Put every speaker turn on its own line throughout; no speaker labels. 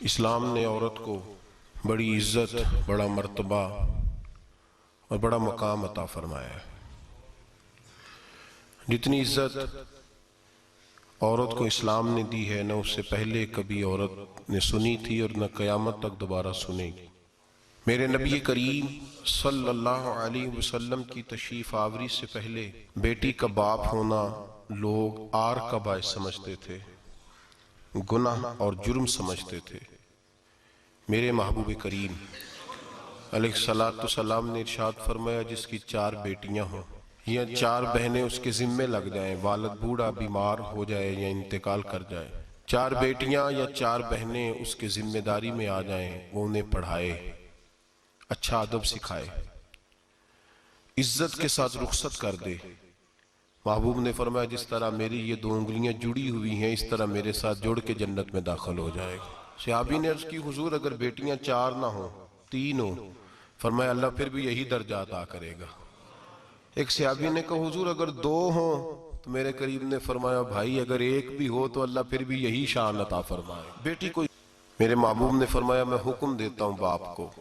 इस्लाम ने औरत को बड़ी इज्जत, बड़ा मर्तबा और बड़ा मकाम अता फरमाया है। जितनी इज्जत औरत को इस्लाम ने दी है, न उससे पहले कभी औरत ने सुनी थी और न क़यामत तक दोबारा सुनेगी। मेरे नबी करीम सल्लल्लाहु अलैहि वसल्लम की तशरीफ आवरी से पहले बेटी का बाप होना लोग आर का बायस समझते थे, गुनाह और जुर्म समझते थे। मेरे महबूब करीम अलैहिस्सलाम ने इरशाद फरमाया, जिसकी 4 बेटियां हों या 4 बहनें उसके जिम्मे लग जाएं, वालिद बूढ़ा बीमार हो जाए या इंतकाल कर जाए, 4 बेटियां या 4 बहनें उसके जिम्मेदारी में आ जाएं, वो उन्हें पढ़ाए, अच्छा अदब सिखाए, इज्जत के साथ रुखसत कर दे। महबूब ने फरमाया, जिस तरह मेरी ये 2 उंगलियां जुड़ी हुई हैं, इस तरह मेरे साथ जुड़ के जन्नत में दाखिल हो जाएगा। सहाबी ने अर्ज की, हुजूर अगर बेटियां 4 ना हो, 3 हो? फरमाया, अल्लाह फिर भी यही दर्जा अता करेगा। एक सहाबी ने कहा, हुजूर अगर 2 हो? तो मेरे करीब ने फरमाया, भाई अगर 1 भी हो तो अल्लाह फिर भी यही शान अता फरमाए। बेटी को मेरे महबूब ने फरमाया, मैं हुक्म देता हूं बाप को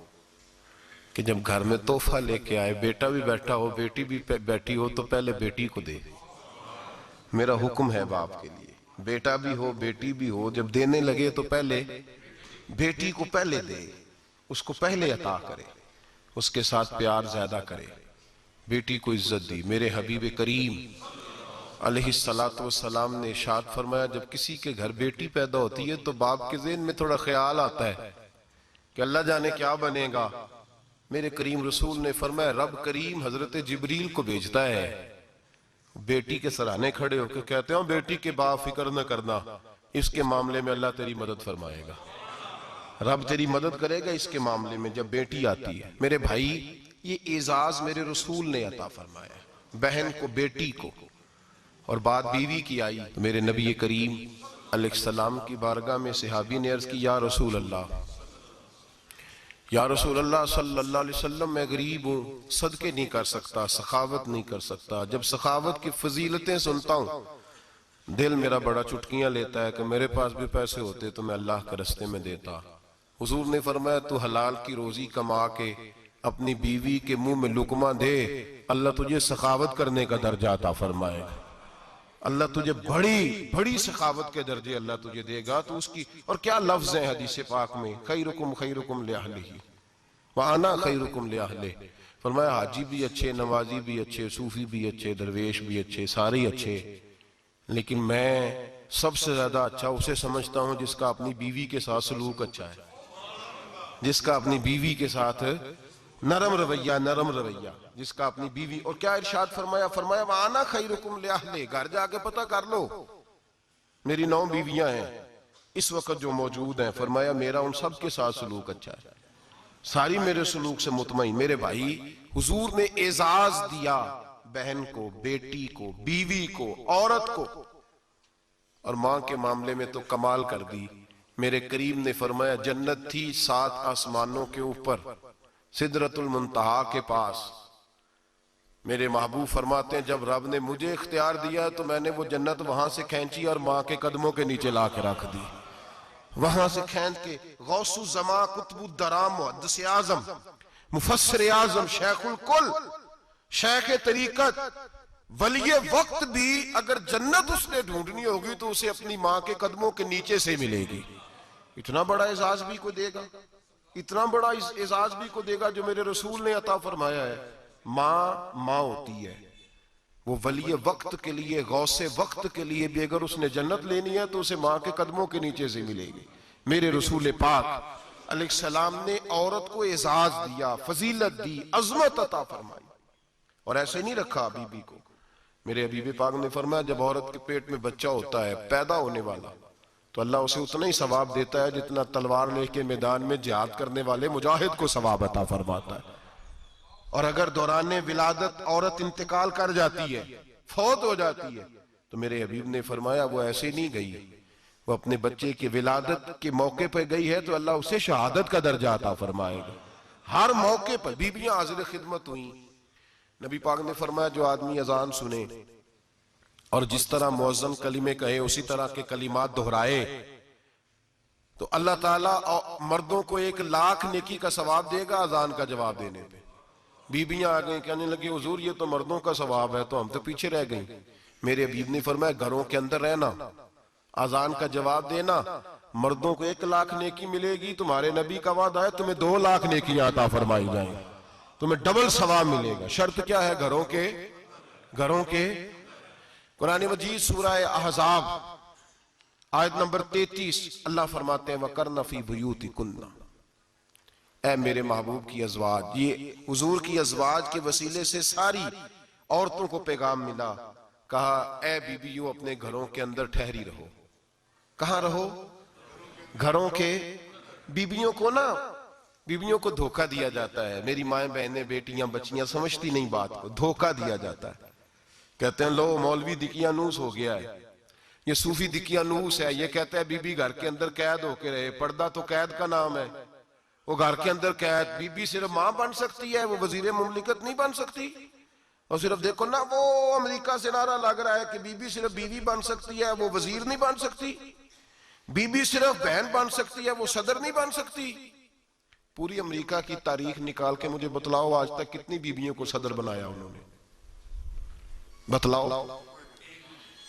कि जब घर में तोहफा लेके आए, बेटा भी बैठा हो, बेटी भी बैठी हो, तो पहले बेटी को दे। मेरा हुक्म है बाप के लिए, बेटा भी हो बेटी भी हो, जब देने लगे तो पहले बेटी को पहले दे, उसको पहले अता करे, उसके साथ प्यार ज्यादा करे, बेटी को इज्जत दी। मेरे हबीब करीम अलैहिस्सलाम ने इरशाद फरमाया, जब किसी के घर बेटी पैदा होती है तो बाप के ज़हन में थोड़ा ख्याल आता है कि अल्लाह जाने क्या बनेगा। मेरे करीम रसूल ने फरमाया, रब करीम हजरत जिब्रील को भेजता है, बेटी के सराहने खड़े होकर कहते हो, बेटी के बाप फिक्र न करना, इसके मामले में अल्लाह तेरी मदद फरमाएगा, रब तेरी मदद करेगा इसके मामले में जब बेटी आती है। मेरे भाई, ये एजाज मेरे रसूल ने अता फरमाया, बहन को, बेटी को, और बात बीवी की आई तो मेरे नबी करीम अलैहिस्सलाम की बारगाह में सहाबी ने अर्ज की, या रसूल अल्लाह, या रसूल अल्लाह सल्लल्लाहु अलैहि वसल्लम, मैं गरीब हूँ, सदके नहीं कर सकता, सखावत नहीं कर सकता। जब सखावत की फजीलतें सुनता हूँ, दिल मेरा बड़ा चुटकियां लेता है कि मेरे पास भी पैसे होते तो मैं अल्लाह के रास्ते में देता। हुजूर ने फरमाया, तू हलाल की रोजी कमा के अपनी बीवी के मुंह में लुकमा दे, अल्लाह तुझे सखावत करने का दर्जा अता फरमाएगा, अल्लाह तुझे बड़ी बड़ी सखावत के दर्जे अल्लाह तुझे देगा। तो उसकी, और क्या लफ्ज है हदीस पाक में, खैरुकुम लिअहलिही व अना खैरुकुम लिअहलिही। फरमाया, हाजी भी अच्छे, नमाजी भी अच्छे, सूफी भी अच्छे, दरवेश भी अच्छे, सारे ही अच्छे, लेकिन मैं सबसे ज्यादा अच्छा उसे समझता हूं जिसका अपनी बीवी के साथ सलूक अच्छा है, जिसका अपनी बीवी के साथ नरम रवैया, जिसका अपनी बीवी। और क्या इरशाद फरमाया, फरमाया, वाना खैरुकुम लिअहलिही, घर जाके पता कर लो, मेरी 9 बीवियां हैं इस वक्त जो मौजूद हैं, फरमाया मेरा उन सब के साथ सलूक अच्छा है, सारी मेरे सलूक से मुतमईन। मेरे भाई, हुजूर ने एजाज दिया बहन को, बेटी को, बीवी को, औरत को, और मां के मामले में तो कमाल कर दी। मेरे करीम ने फरमाया, जन्नत थी 7 आसमानों के ऊपर, सिदरतुल मुंतहा के पास। मेरे महबूब फरमाते हैं, जब रब ने मुझे इख्तियार दिया तो मैंने वो जन्नत वहां से खींची और मां के कदमों के नीचे ला के रख दी। वहां से खींच के गौसु जमा, कुतुबुद्दराम, मुहद्दिस आजम, मुफस्सिर आजम, शेखुल कुल, शेख तरीकत, वली वक्त भी अगर जन्नत उसने ढूंढनी होगी तो उसे अपनी मां के कदमों के नीचे से मिलेगी। इतना बड़ा एजाज भी कोई देगा, इतना बड़ा एजाज भी को देगा जो मेरे रसूल ने अता फरमाया है। मां होती है, वो वली वक्त के लिए, गौसे वक्त के लिए भी अगर उसने जन्नत लेनी है तो उसे मां के कदमों के नीचे से मिलेगी। मेरे रसूल पाक अलैहिस्सलाम ने औरत को एजाज दिया, फजीलत दी, अजमत अता फरमाई, और ऐसे नहीं रखा बीबी को। मेरे हबीब पाक ने फरमाया, जब औरत के पेट में बच्चा होता है पैदा होने वाला, तो अल्लाह उसे उतना ही सवाब देता है जितना तलवार लेके मैदान में जिहाद करने वाले मुजाहिद को सवाब अता फरमाता है। और अगर दौरान विलादत औरत इंतकाल कर जाती है, फौत हो जाती है, तो मेरे हबीब ने फरमाया, वो ऐसे नहीं गई, वो अपने बच्चे की विलादत के मौके पर गई है तो अल्लाह उसे शहादत का दर्जा अता फरमाएगा। हर मौके पर बीबियां हाजिर खिदमत हुई। नबी पाक ने फरमाया, जो आदमी अजान सुने और जिस तरह मुअज्जिन कलिमे कहे उसी तरह के कलिमात दोहराए तो अल्लाह ताला मर्दों को 1,00,000 नेकी का सवाब देगा अजान का जवाब देने पे। बीबियां आ गई, कहने लगी हुजूर ये तो मर्दों का सवाब है, तो हम तो पीछे रह गई। मेरे हबीब ने फरमाया घरों के अंदर रहना, अजान का जवाब देना, मर्दों को 1,00,000 नेकी मिलेगी। तुम्हारे नबी का वादा है तुम्हें 2,00,000 नेकी अता फरमाई जाए, तुम्हें डबल सवाब मिलेगा। शर्त क्या है? घरों के कुरान मजीद सूरह अहज़ाब आयत नंबर 33 अल्लाह फरमाते हैं वकरना फी बुयूतिकुन्ना, ऐ मेरे महबूब की अज़वाज, ये हुजूर की अज़वाज के वसीले से सारी औरतों को पैगाम मिला। कहा ऐ बीबियों अपने घरों के अंदर ठहरी रहो। कहां रहो? घरों के। बीबियों को धोखा दिया जाता है। मेरी माएँ बहनें बेटियां बच्चियां समझती नहीं बात को, धोखा दिया जाता है। कहते हैं लो मौलवी दिकियानूस हो गया है, ये सूफी दिकियानूस है, ये कहता है बीबी घर के अंदर कैद होके रहे। पर्दा तो कैद का नाम है, वो घर के अंदर कैद। बीबी सिर्फ मां बन सकती है, वो वजीर मुमलिकत नहीं बन सकती। और सिर्फ देखो ना, वो अमेरिका से नारा लग रहा है कि बीबी सिर्फ बीवी बन सकती है, वो वजीर नहीं बन सकती। बीबी सिर्फ बहन बन सकती है, वो सदर नहीं बन सकती। पूरी अमेरिका की तारीख निकाल के मुझे बतलाओ आज तक कितनी बीबियों को सदर बनाया उन्होंने? बतलाओ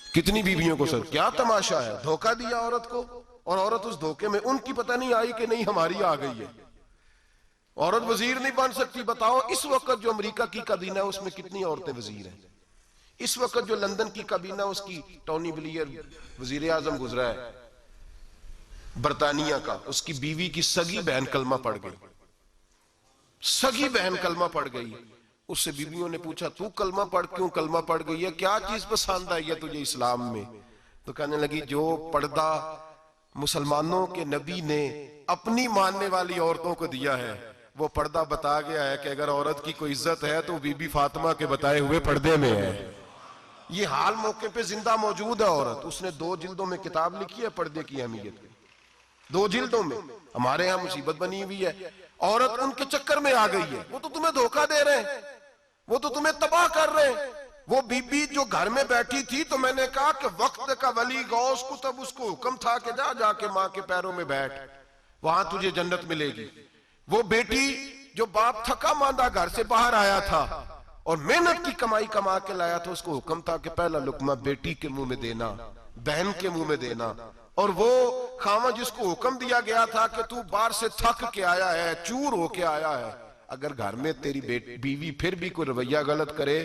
कितनी बीबियों को सदर? क्या तमाशा है? धोखा दिया औरत को, और औरत उस धोखे में उनकी पता नहीं आई कि नहीं हमारी आ गई है। औरत वजीर नहीं बन सकती। बताओ इस वक्त जो अमेरिका की काबीना है उसमें कितनी औरतें वजीर हैं? इस वक्त जो लंदन की काबीना उसकी टोनी ब्लेयर वजीर आजम गुजरा है बरतानिया का, उसकी बीवी की सगी बहन कलमा पड़ गई। सगी बहन कलमा पड़ गई। उससे बीवियों ने पूछा तू कलमा पड़ गई है, क्या चीज पसंद आई है तुझे इस्लाम में? तो कहने लगी जो पर्दा मुसलमानों के नबी ने अपनी मानने वाली औरतों को दिया है, वो पर्दा बता गया है कि अगर औरत की कोई इज्जत है तो बीबी फातिमा के बताए हुए पर्दे में है। ये हाल मौके पे जिंदा मौजूद है औरत। उसने 2 जिल्दों में किताब लिखी है पर्दे की अहमियत की, 2 जिल्दों में। हमारे यहाँ मुसीबत बनी हुई है, औरत उनके चक्कर में आ गई है। वो तो तुम्हें धोखा दे रहे हैं, वो तो तुम्हें तबाह कर रहे हैं। वो बीबी जो घर में बैठी थी, तो मैंने कहा कि वक्त का वली गौस कुतुब उसको हुक्म था कि जाके माँ के पैरों में बैठ, वहां तुझे जन्नत मिलेगी। वो बेटी जो बाप थका मांदा घर से बाहर आया था और मेहनत की कमाई कमा के लाया था, उसको हुक्म था कि पहला लुकमा बेटी के मुंह में देना, बहन के मुंह में देना। और वो खामा जिसको हुक्म दिया गया था कि तू बाहर से थक के आया है, चूर होके आया है, अगर घर में तेरी बीवी फिर भी कोई रवैया गलत करे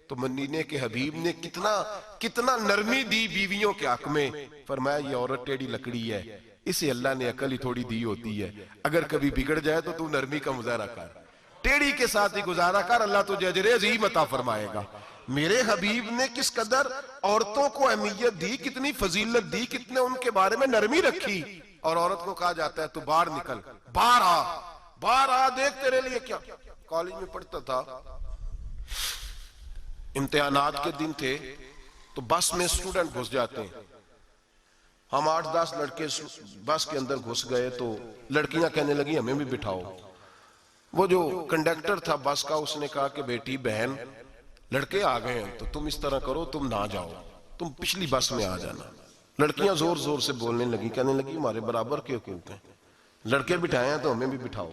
तो मदीने के हबीब ने कितना नरमी दी बीवियों के हक में। फरमाया ये औरत टेढ़ी लकड़ी है, इसे अल्लाह ने अकल ही थोड़ी दी होती है, अगर कभी बिगड़ जाए तो तू नरमी का मुजाहरा कर, टेढ़ी के साथ ही गुजारा कर, अल्लाह तुझे अजर अज़ीम अता फरमाएगा। मेरे हबीब ने किस कदर औरतों को अहमियत दी, कितनी फजीलत दी, कितने उनके बारे में नरमी रखी। और औरत को कहा जाता है तू बाहर निकल, बाहर आ, देख तेरे लिए क्या। कॉलेज में पढ़ता था, इम्तिहानात के दिन थे, तो बस में स्टूडेंट घुस जाते हैं। हम 8-10 लड़के बस के अंदर घुस गए, तो लड़कियां कहने लगी हमें भी बिठाओ। वो जो कंडक्टर था बस का, उसने कहा कि बेटी बहन लड़के आ गए हैं तो तुम इस तरह करो, तुम ना जाओ, तुम पिछली बस में आ जाना। लड़कियां जोर जोर से बोलने लगी, कहने लगी हमारे बराबर के हुकूक हैं, लड़के बिठाए हैं तो हमें भी बिठाओ,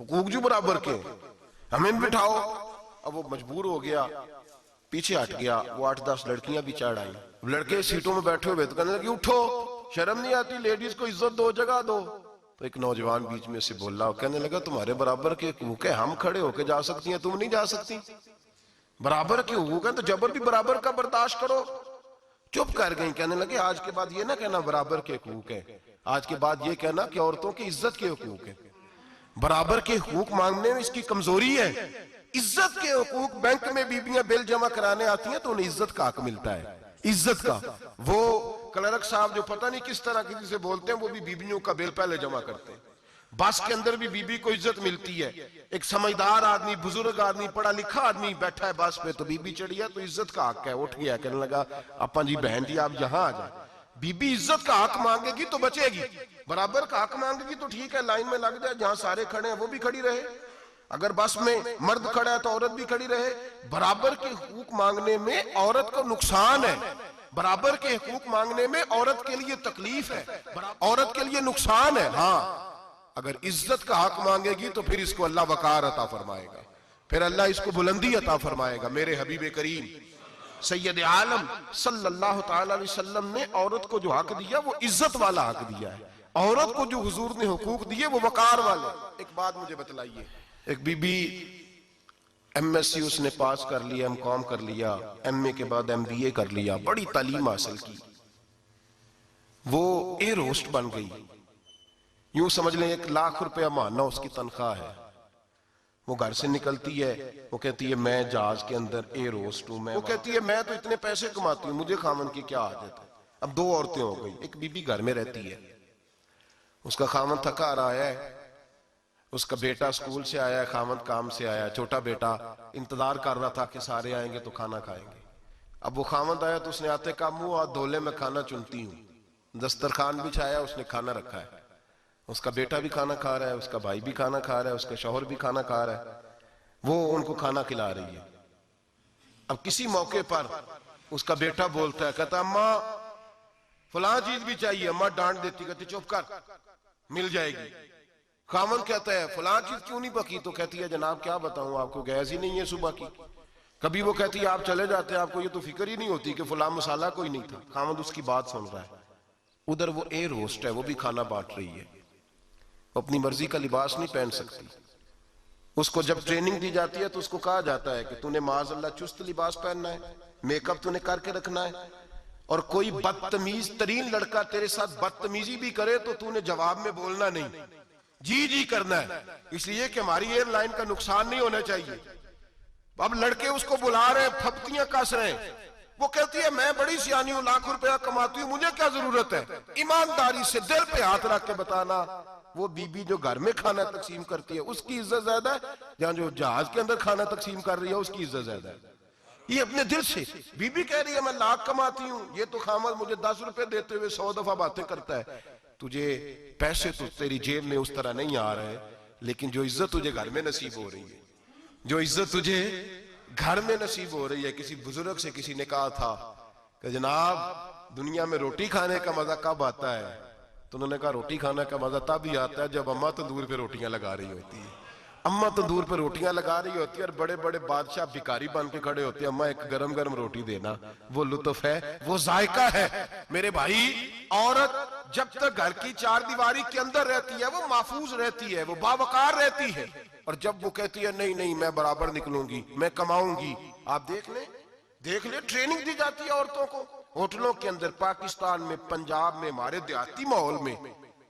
हुकूक जो बराबर के हमें भी बिठाओ। अब वो मजबूर हो गया, पीछे हट गया। वो 8-10 लड़कियां भी चढ़ आई, लड़के सीटों में बैठे हुए तो कहने लगी उठो, शर्म नहीं आती, लेडीज को इज्जत दो, जगह दो। तो एक नौजवान बीच में से बोला, कहने लगा तुम्हारे बराबर के हुकूक है, हम खड़े होके जा सकती हैं, तुम नहीं जा सकती। बराबर के हुकूक है तो जबर भी बराबर का बर्दाश्त करो। चुप कर गई। कहने लगे आज के बाद ये ना कहना बराबर के हुकूक है, आज के बाद ये कहना कि औरतों की इज्जत के हुकूक है। बराबर के हुकूक मांगने में इसकी कमजोरी है। इज्जत के हुकूक, बैंक में बीबियां बिल जमा कराने आती हैं तो उन्हें इज्जत का हक मिलता है, इज्जत का। वो क्लर्क साहब जो पता नहीं किस तरह किसी से बोलते हैं, वो भी बीबियों का बिल पहले जमा करते हैं। बस के अंदर भी बीबी को इज्जत मिलती है। एक समझदार आदमी, बुजुर्ग आदमी, पढ़ा लिखा आदमी बैठा है बस पे, तो बीबी चढ़ी है तो इज्जत का हक है। उठ गया, कहने लगा अपा जी बहन जी आप यहाँ आ जाए। बीबी इज्जत का हक मांगेगी तो बचेगी, बराबर का हक मांगेगी तो ठीक है, लाइन में लग जाए, जहां सारे खड़े हैं वो भी खड़ी रहे। अगर बस में मर्द खड़ा है तो औरत भी खड़ी रहे। बराबर के हुकूक मांगने में औरत को नुकसान है, बराबर के हकूक मांगने में औरत के लिए तकलीफ है, औरत के लिए नुकसान है। हाँ, अगर इज्जत का हक मांगेगी तो फिर इसको अल्लाह वकार अता फरमाएगा, फिर अल्लाह इसको बुलंदी अता फरमाएगा। मेरे हबीब करीम सैयद आलम सल्लल्लाहु ताला अलैहि वसल्लम ने औरत को जो हक दिया वो इज्जत वाला हक दिया है। औरत को जो हुजूर ने हुकूक दिए वो वकार वाले। एक बात मुझे बतलाइए, एक बीबी MSc उसने पास कर लिया, MCOM कर लिया, MA के बाद MBA कर लिया, बड़ी तालीम हासिल की, वो एयर होस्ट बन गई। यूं समझ लें 1 लाख रुपया महीना उसकी तनख्वाह है। वो घर से निकलती है, वो कहती है मैं जहाज के अंदर एयर होस्ट हूं। वो कहती है मैं तो इतने पैसे कमाती हूं, मुझे खामन की क्या आदत है। अब 2 औरतें हो गई, एक बीबी घर में रहती है, उसका खामन थका आ रहा है, उसका बेटा स्कूल से आया है, खामन काम से आया, छोटा बेटा इंतजार कर रहा था कि सारे आएंगे तो खाना खाएंगे। अब वो खामन आया तो उसने आते का मुंह हाथ धोले में खाना चुनती हूँ, दस्तरखान बिछाया, उसने खाना रखा है, उसका बेटा भी खाना खा रहा है, उसका भाई भी खाना खा रहा है, उसका शौहर भी खाना खा रहा है, वो उनको खाना खिला रही है। अब किसी मौके पर उसका बेटा बोलता है, कहता अम्मा फलां चीज भी चाहिए। अम्मा डांट देती, कहती चुप कर, मिल जाएगी। खामन कहता है फलां चीज क्यों नहीं पकी, तो कहती है जनाब क्या बताऊं आपको, गैस ही नहीं है सुबह की। कभी वो कहती है आप चले जाते हैं, आपको ये तो फिक्र ही नहीं होती कि फलां मसाला कोई नहीं था। खामन उसकी बात सुन रहा है। उधर वो एयर होस्ट है, वो भी खाना बांट रही है, वो अपनी मर्जी का लिबास नहीं पहन सकती। उसको जब ट्रेनिंग दी जाती है तो उसको कहा जाता है कि तूने माज़अल्लाह चुस्त लिबास पहनना है, मेकअप तूने करके रखना है, और कोई बदतमीज तरीन लड़का तेरे साथ बदतमीजी भी करे तो तूने जवाब में बोलना नहीं, जी जी करना है, इसलिए कि हमारी एयरलाइन का नुकसान नहीं होना चाहिए। अब लड़के उसको बुला रहे, फप्तियां कस रहे हैं, वो कहती है मैं बड़ी सियानी हूं, लाख रुपया कमाती हूं, मुझे क्या जरूरत है। ईमानदारी से दिल पे हाथ रख के बताना, वो बीबी जो घर में खाना तकसीम करती है उसकी इज्जत ज्यादा है, या जो जहाज के अंदर खाना तकसीम कर रही है उसकी इज्जत ज्यादा है। ये अपने दिल से बीबी कह रही है मैं लाख कमाती हूं, ये तो खामद मुझे 10 रुपए देते हुए 100 दफा बातें करता है। तुझे पैसे तो तेरी जेब में उस तरह नहीं आ रहे, लेकिन जो इज्जत तुझे घर में नसीब हो रही है, जो इज्जत तुझे घर में नसीब हो रही है। किसी बुजुर्ग से किसी ने कहा था कि जनाब दुनिया में रोटी खाने का मजा कब आता है, तो उन्होंने कहा रोटी खाने का मजा तब ही आता है जब अम्मा तंदूर पे रोटियां लगा रही होती है। अम्मा तंदूर पे रोटियां लगा रही होती है और बड़े बड़े बादशाह भिखारी बन के खड़े होते हैं, अम्मा एक गरम गरम रोटी देना, वो लुत्फ है, वो जायका है। मेरे भाई, औरत जब तक घर की 4 दीवारी के अंदर रहती है वो महफूज रहती है, वो बावकार रहती है, और जब वो कहती है नहीं नहीं मैं बराबर निकलूंगी, मैं कमाऊंगी, आप देख ले ट्रेनिंग दी जाती है औरतों को होटलों के अंदर। पाकिस्तान में, पंजाब में, हमारे देहाती माहौल में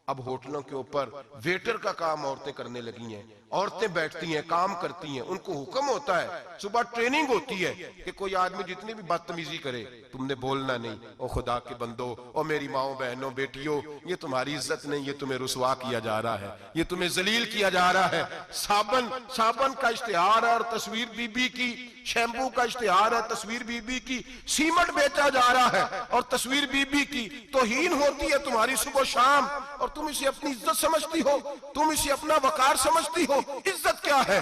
अब होटलों के ऊपर वेटर का काम औरतें करने लगी हैं। औरतें बैठती हैं, काम करती हैं, उनको हुक्म होता है, सुबह ट्रेनिंग होती है कि कोई आदमी जितनी भी बदतमीजी करे तुमने बोलना नहीं। ओ खुदा के बंदो, ओ मेरी माओ बहनों बेटियों, ये तुम्हारी इज्जत नहीं, ये तुम्हें रुसवा किया जा रहा है, ये तुम्हें जलील किया जा रहा है। साबन का इश्तिहार है और तस्वीर बीबी की, शैम्पू का इश्तिहार है, तस्वीर बीबी की, सीमेंट बेचा जा रहा है और तस्वीर बीबी की। तौहीन होती है तुम्हारी सुबह शाम, और तुम इसे अपनी इज्जत समझती हो, तुम इसे अपना वकार समझती हो। इज्जत क्या है?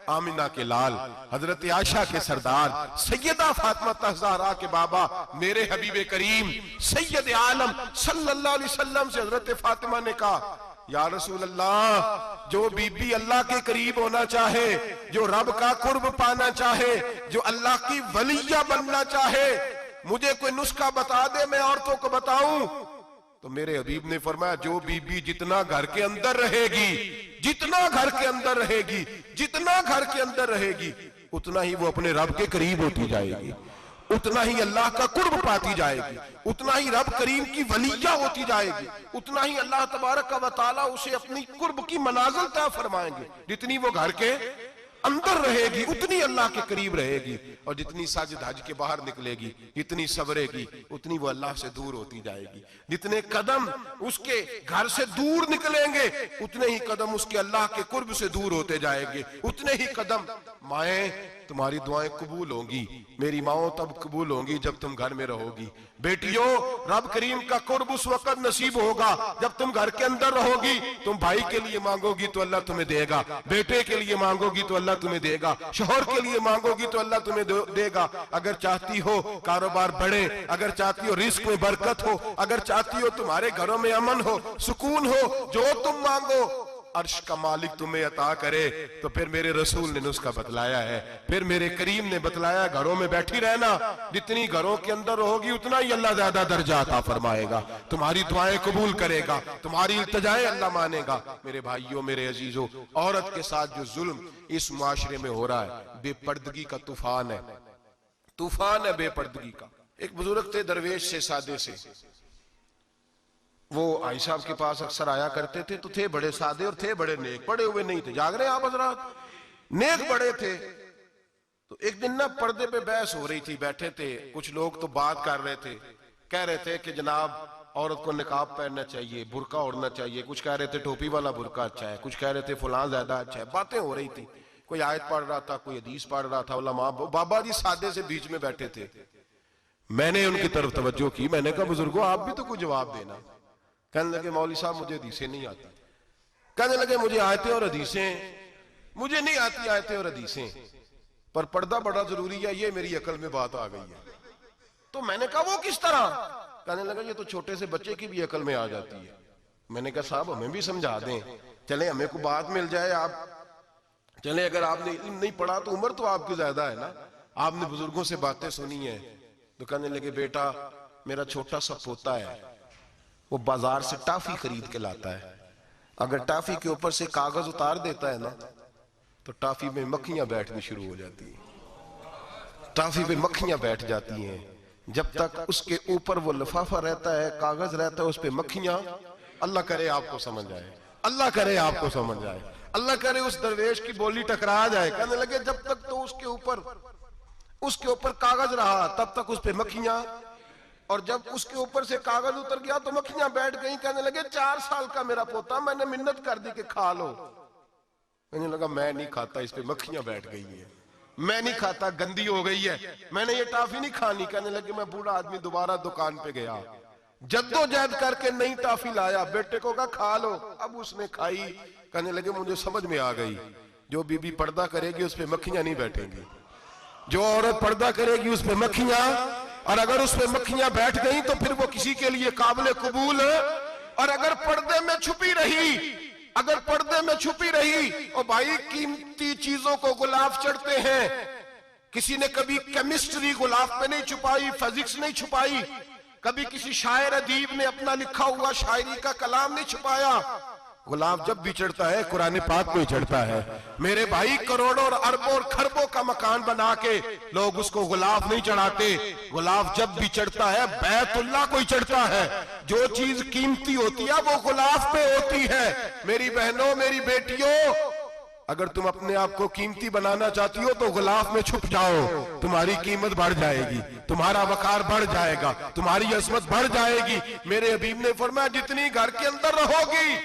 आमिना के लाल, हजरत आयशा के सरदार, सैयदा फातिमा ज़हरा के बाबा, मेरे हबीब करीम सैयद आलम सल्लल्लाहु अलैहि वसल्लम से हजरत फातिमा ने कहा या रसूल अल्लाह, जो बीबी अल्लाह के करीब होना चाहे, जो रब का कुर्ब पाना चाहे, जो अल्लाह की वलिया बनना चाहे, मुझे कोई नुस्खा बता दे, मैं औरतों को बताऊं। तो मेरे हबीब ने फरमाया जो बीबी जितना घर के अंदर रहेगी, जितना घर के अंदर रहेगी, जितना घर के अंदर रहेगी, उतना ही वो अपने रब के करीब होती जाएगी, उतना ही अल्लाह का कुर्ब पाती जाएगी, उतना ही रब करीम की वलिया होती जाएगी, उतना ही अल्लाह तबारक व तआला उसे अपनी कुर्ब की मनाजिल तय फरमाएंगे। जितनी वो घर के अंदर रहेगी उतनी अल्लाह के करीब रहेगी, और जितनी सज धज के बाहर निकलेगी, जितनी सबरेगी, उतनी वो अल्लाह से दूर होती जाएगी। जितने कदम उसके घर से दूर निकलेंगे, उतने ही कदम उसके अल्लाह के कुर्ब से दूर होते जाएंगे, उतने ही कदम माएं तुम्हारी दुआएं कबूल होंगी, मेरी माओ तब कबूल होंगी जब तुम घर में रहोगी। बेटियों, रब करीम का कुर्ब उस वक्त नसीब होगा जब तुम घर के अंदर रहोगी। तुम भाई के लिए मांगोगी तो अल्लाह तुम्हें देगा, बेटे के लिए मांगोगी तो अल्लाह तुम्हें देगा, शोहर के लिए मांगोगी तो अल्लाह तुम्हें देगा। अगर चाहती हो कारोबार बढ़े, अगर चाहती हो रिस्क में बरकत हो, अगर चाहती हो तुम्हारे घरों में अमन हो, सुकून हो, जो तुम मांगो अर्श का मालिक तुम्हें अता करे। तो फिर मेरे रसूल ने नुस्खा बतलाया है, फिर मेरे करीम ने बतलाया, घरों में बैठी रहना, जितनी घरों के अंदर रहोगी उतना ही अल्लाह ज्यादा दर्जा अता फरमाएगा, तुम्हारी दुआएं कबूल करेगा, तुम्हारी इल्तिजाएं अल्लाह मानेगा। मेरे भाइयों, मेरे अजीजों, औरत के साथ जो जुल्म इस मुआशरे में हो रहा है, बेपर्दगी का तूफान है, तूफान है बेपर्दगी का। एक बुजुर्ग थे दरवेश से, सादे से, वो आई साहब के पास अक्सर आया करते थे, तो थे बड़े सादे और थे बड़े नेक, पढ़े हुए नहीं थे, जाग रहे हैं आप हजरात, नेक बड़े थे। तो एक दिन ना पर्दे पे बहस हो रही थी, बैठे थे कुछ लोग, तो बात कर रहे थे, कह रहे थे कि जनाब औरत को निकाब पहनना चाहिए, बुर्का ओढ़ना चाहिए, कुछ कह रहे थे टोपी वाला बुर्का अच्छा है, कुछ कह रहे थे फुलां ज्यादा अच्छा है, बातें हो रही थी। कोई आयत पढ़ रहा था, कोई हदीस पढ़ रहा था, उलमा बाबा जी सादे से बीच में बैठे थे। मैंने उनकी तरफ तवज्जो की, मैंने कहा बुजुर्गो आप भी तो कोई जवाब देना। कहने लगे मौलवी साहब मुझे हदीसें नहीं आती। कहने लगे मुझे आयतें और हदीसें, मुझे नहीं आती आयतें और हदीसें, पर पर्दा बड़ा जरूरी है, ये मेरी अकल में बात आ गई है। तो मैंने कहा वो किस तरह? कहने लगा ये तो छोटे से बच्चे की भी अकल में आ जाती है। मैंने कहा साहब हमें भी समझा दें, चले हमें को बात मिल जाए, आप चले, अगर आपने इल्म नहीं पढ़ा तो उम्र तो आपकी ज्यादा है ना, आपने बुजुर्गों से बातें सुनी है। तो कहने लगे बेटा मेरा छोटा सा पोता है, वो बाजार से टाफी खरीद के लाता है, अगर टाफी के ऊपर से कागज उतार देता है ना तो टाफी में मक्खियां बैठनी शुरू हो जाती हैं, टाफी पे मक्खियां बैठ जाती हैं। जब तक उसके ऊपर वो लिफाफा रहता है, कागज रहता है, उस पे मक्खियां, अल्लाह करे आपको समझ आए, अल्लाह करे आपको समझ आए, अल्लाह करे उस दरवेश की बोली टकरा जाए। कहने लगे जब तक तो उसके ऊपर कागज रहा तब तक उस पे मक्खियां, और जब उसके ऊपर से कागज उतर गया तो मक्खियां बैठ गई। कहने लगे 4 साल का मेरा पोता, मैंने मिन्नत कर दी कि खा लो। कहने लगा मैं नहीं खाता, इस पे मक्खियां बैठ गई है, मैं नहीं खाता, गंदी हो गई है, मैंने ये टाफी नहीं खानी। कहने लगे मैं बूढ़ा आदमी दोबारा दुकान पे गया, जद्दोजहद करके नई टाफी लाया, बेटे को कहा खा लो, अब उसने खाई। कहने लगे मुझे समझ में आ गई, जो बीबी पर्दा करेगी उस पे मक्खियां नहीं बैठेंगी, जो औरत पर्दा करेगी उस पे मक्खियां, और अगर उस पे मक्खियां बैठ गई तो फिर वो किसी के लिए काबिल कबूल है। और अगर पर्दे में छुपी रही, अगर पर्दे में छुपी रही, और भाई कीमती चीजों को गुलाब चढ़ते हैं, किसी ने कभी केमिस्ट्री गुलाब पे नहीं छुपाई, फिजिक्स नहीं छुपाई, कभी किसी शायर अदीब ने अपना लिखा हुआ शायरी का कलाम नहीं छुपाया। गुलाब जब भी चढ़ता है कुरान पाक पे चढ़ता है। मेरे भाई करोड़ों और अरबों और खरबों का मकान बना के लोग उसको गुलाब नहीं चढ़ाते, गुलाब जब भी चढ़ता है बैतुल्लाह को ही चढ़ता है। जो चीज कीमती होती है वो गुलाब पे होती है। मेरी बहनों, मेरी बेटियों, अगर तुम अपने आप को कीमती बनाना चाहती हो तो गुलाब में छुप जाओ, तुम्हारी कीमत बढ़ जाएगी, तुम्हारा वकार बढ़ जाएगा, तुम्हारी अजमत बढ़ जाएगी। मेरे हबीब ने फरमाया जितनी घर के अंदर रहोगी,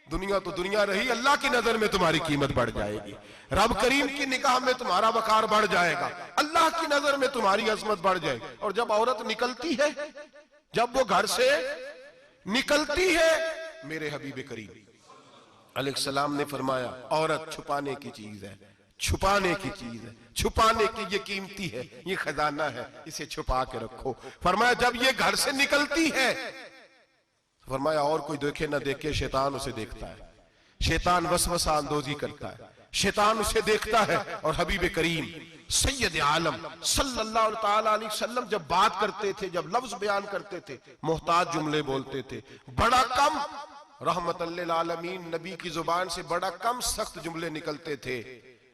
दुनिया तो दुनिया रही, अल्लाह की नजर में तुम्हारी कीमत बढ़ जाएगी, रब करीम की निगाह में तुम्हारा वकार बढ़ जाएगा, अल्लाह की नजर में तुम्हारी अजमत बढ़ जाएगी। और जब औरत निकलती है, जब वो घर से निकलती है, मेरे हबीब करीम अलैहिस्सलाम ने फरमाया औरत छुपाने की चीज है, छुपाने की चीज है, छुपाने की, ये कीमती है, ये खजाना है, इसे छुपा के रखो। फरमाया जब ये घर से निकलती है, फरमाया और कोई देखे ना देखे, शैतान उसे देखता है, शैतान वसवसा अंदोजी करता है, शैतान उसे देखता है। और हबीब करीम सैयद आलम सल्लल्लाहु ताला अलैहि वसल्लम जब बात करते थे, जब लफ्ज बयान करते थे, मोहताज जुमले बोलते थे, बड़ा कम, रहमतल लिल आलमीन नबी की जुबान से बड़ा कम सख्त जुमले निकलते थे।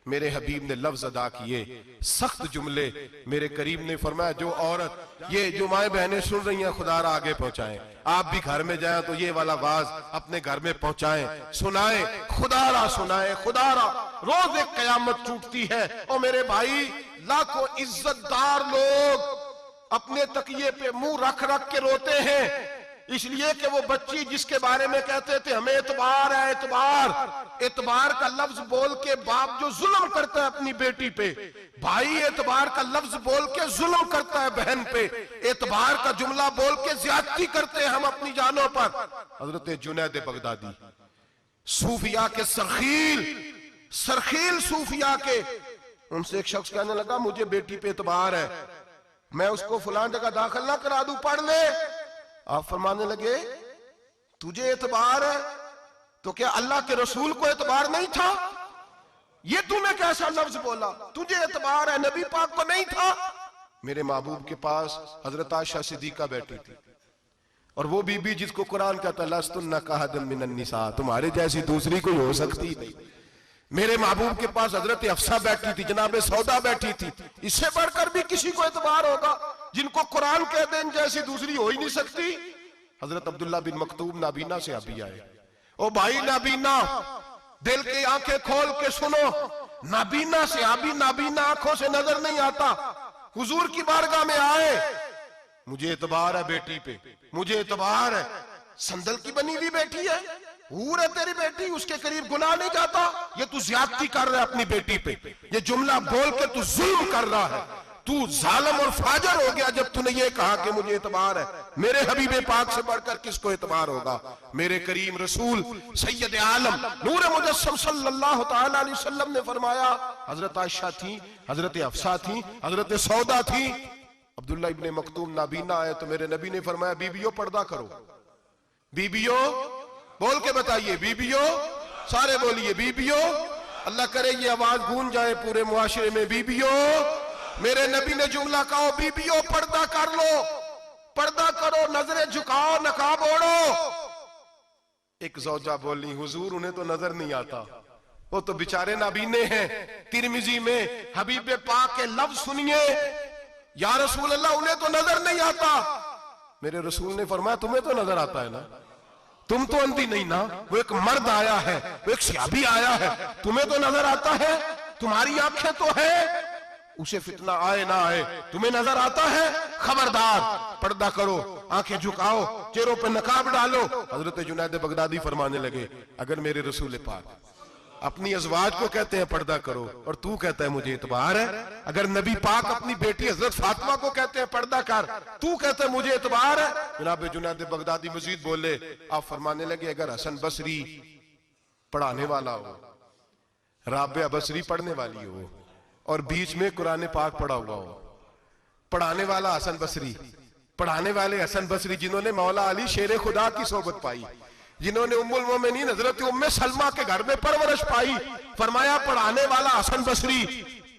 मेरे हबीब ने लफ्ज अदा किए, सख्त जुमले। मेरे करीम ने फरमाया जो औरत, ये जो माए बहनें सुन रही हैं, खुदारा आगे पहुंचाएं, आप भी घर में जाएं तो ये वाला आवाज अपने घर में पहुंचाएं, सुनाएं, खुदारा सुनाएं, खुदारा। रोज एक कयामत टूटती है और मेरे भाई लाखों इज्जतदार लोग अपने तकिए पे मुंह रख रख के रोते हैं, इसलिए कि वो बच्ची जिसके बारे में कहते थे हमें एतबार है, एतबार, एतबार का लफ्ज बोल के बाप जो जुल्म करता है अपनी बेटी पे, भाई एतबार का लफ्ज बोल के जुल्म करता है बहन पे, एतबार का जुमला बोल के ज्यादती करते हैं हम अपनी जानों पर। हजरत जुनैद बगदादी सूफिया के सरखील सूफिया के, उनसे एक शख्स कहने लगा मुझे बेटी पे एतबार है, मैं उसको फलां जगह दाखिल ना करा दूं, पढ़ ले। आप फरमाने लगे तुझे एतबार है तो क्या अल्लाह के रसूल को एतबार नहीं था? ये तूने कैसा लफ्ज बोला? तुझे एतबार है, नबी पाक को नहीं था? मेरे महबूब के पास हजरत आयशा सिद्दीका बैठी थी, और वो बीबी जिसको कुरान कहता लस्तुन्ना कहदम मिनन निसा, तुम्हारे जैसी दूसरी कोई हो सकती नहीं। मेरे महबूब के पास हजरत अफसा बैठी थी, जनाब सौदा बैठी थी। इससे बढ़कर भी किसी को एतबार होगा जिनको कुरान कह दे जैसी दूसरी हो ही नहीं सकती। हजरत अब्दुल्ला बिन मक्तूम नाबीना से अभी आए। ओ भाई नाबीना, दिल की आंखें खोल के सुनो, नाबीना से अभी नाबीना आंखों से नजर नहीं आता। हुजूर की बारगाह में आए, मुझे एतबार है बेटी पे, मुझे एतबार है, संदल की बनी हुई बेटी है, हूर है तेरी बेटी, उसके करीब गुनाह नहीं जाता। ये तू ज्यादती कर रहा है अपनी बेटी पे, ये जुमला बोल के तू जुल्म कर रहा है, तू जालिम और फाजर हो गया जब तूने ये कहा कि मुझे एतबार है। मेरे हबीबे पाक से बढ़कर किसको एतबार होगा? मेरे करीम रसूल सैयद आलम नूर मुजस्सम सल्लल्लाहु तआला अलैहि वसल्लम ने फरमाया, हजरत आयशा थी, हजरत अफसा थी, हजरत सौदा थी, अब्दुल्ला इब्ने मक्तूम नाबीना आए तो मेरे नबी ने फरमाया बीबियों पर्दा करो। बीबियों बोल के बताइए, बीबियों, सारे बोलिए बीबियों। अल्लाह करे ये आवाज गूंज जाए पूरे मुआशरे में, बीबियों। मेरे नबी ने जुमला कहा बीबियों पर्दा कर लो, पर्दा करो, नजरें झुकाओ, नकाब ओढ़ो। एक ज़ौजा बोली हुजूर उन्हें तो नजर नहीं आता, वो तो बेचारे नाबीने हैं। तिरमिजी में हबीब पाक के लफ्ज सुनिए, या रसूल अल्लाह उन्हें तो नजर नहीं आता। मेरे रसूल ने फरमाया तुम्हें तो नजर आता है ना, तुम तो अंधी नहीं ना। वो एक मर्द आया है, वो एक सहाबी आया है, तुम्हें तो नजर आता है, तुम्हारी आंखें तो है, उसे फितना आए ना आए तुम्हें नजर आता है। खबरदार, पर्दा करो, आंखें झुकाओ, चेहरों पे नकाब डालो। हजरत जुनैद बगदादी फरमाने लगे अगर मेरे रसूल पाक अपनी अज़वाज को कहते हैं पर्दा करो और तू कहता है मुझे एतबार है, अगर नबी पाक अपनी बेटी हजरत फातिमा को कहते हैं पर्दा कर, तू कहता है मुझे एतबार है। जनाब जुनैद बगदादी मजीद बोले, आप फरमाने लगे अगर हसन बसरी पढ़ाने वाला हो, राबिया बसरी पढ़ने वाली हो और बीच में कुरान पाक पढ़ा हुआ हो, पढ़ाने वाला हसन बसरी, पढ़ाने वाले हसन बसरी जिन्होंने मौला अली शेर खुदा की सोबत पाई, जिन्होंने उम्मुल मोमिनीन हजरत उम्मे सलमा के घर में परवरिश पाई, फरमाया पढ़ाने वाला हसन बसरी,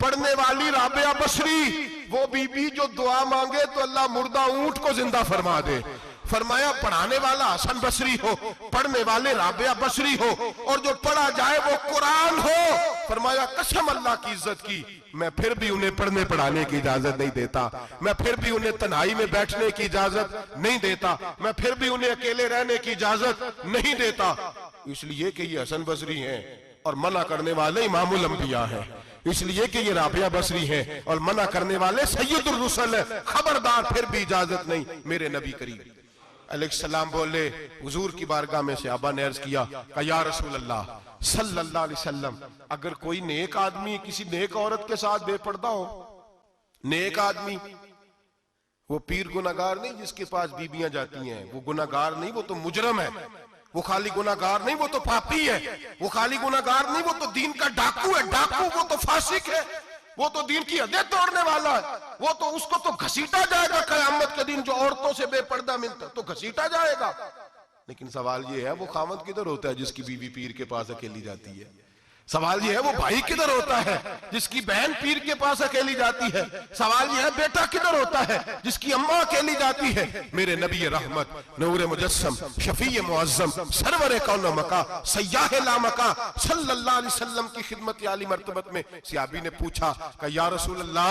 पढ़ने वाली राबिया बसरी, वो बीबी जो दुआ मांगे तो अल्लाह मुर्दा ऊंट को जिंदा फरमा दे। फरमाया पढ़ाने वाला हसन बसरी हो, पढ़ने वाले राबिया बसरी हो, और जो पढ़ा जाए वो कुरान हो। फरमाया कसम अल्लाह की इज्जत की, मैं फिर भी उन्हें पढ़ने पढ़ाने की इजाजत नहीं देता, मैं फिर भी उन्हें तन्हाई में बैठने की इजाजत नहीं देता, मैं फिर भी उन्हें अकेले रहने की इजाजत नहीं देता, इसलिए कि ये हसन बसरी हैं और मना करने वाले इमामुल अंबिया हैं, इसलिए कि ये राबिया बसरी हैं और मना करने वाले सैयदुर रुसल है। खबरदार, फिर भी इजाजत नहीं। मेरे नबी करीम अलैहिस्सलाम बोले, हुजूर की बारगाह में से अब्बा ने अर्ज किया कि या रसूल अल्लाह सल्लल्लाहु अलैहि वसल्लम, अगर कोई नेक आदमी किसी नेक औरत के साथ बेपर्दा हो, नेक आदमी, वो पीर गुनाहगार नहीं जिसके पास बीबियां जाती हैं, वो गुनाहगार नहीं, वो तो मुजरम है, वो खाली गुनाहगार नहीं, वो तो पापी है, वो खाली गुनाहगार नहीं, वो तो दीन का डाकू है, डाकू, वो तो फासिक है, वो तो दीन की हदें तोड़ने वाला है, वो तो उसको तो घसीटा जाएगा क़यामत के दिन, जो औरतों से बेपर्दा मिलता तो घसीटा जाएगा। लेकिन सवाल ये है वो खामद किधर होता है जिसकी बीवी पीर के पास अकेली जाती है? सवाल ये है वो भाई किधर होता है जिसकी बहन पीर के पास अकेली जाती है? सवाल ये है बेटा किधर होता है जिसकी अम्मा अकेली जाती है? मेरे नबी रहमत नूर मुजस्सम शफी मुअज्जम सरवर कौन मका सय्याह ला मका सल्लल्लाहु अलैहि वसल्लम की खिदमत आली मर्तबत में सहाबी ने पूछा कि या रसूल अल्लाह,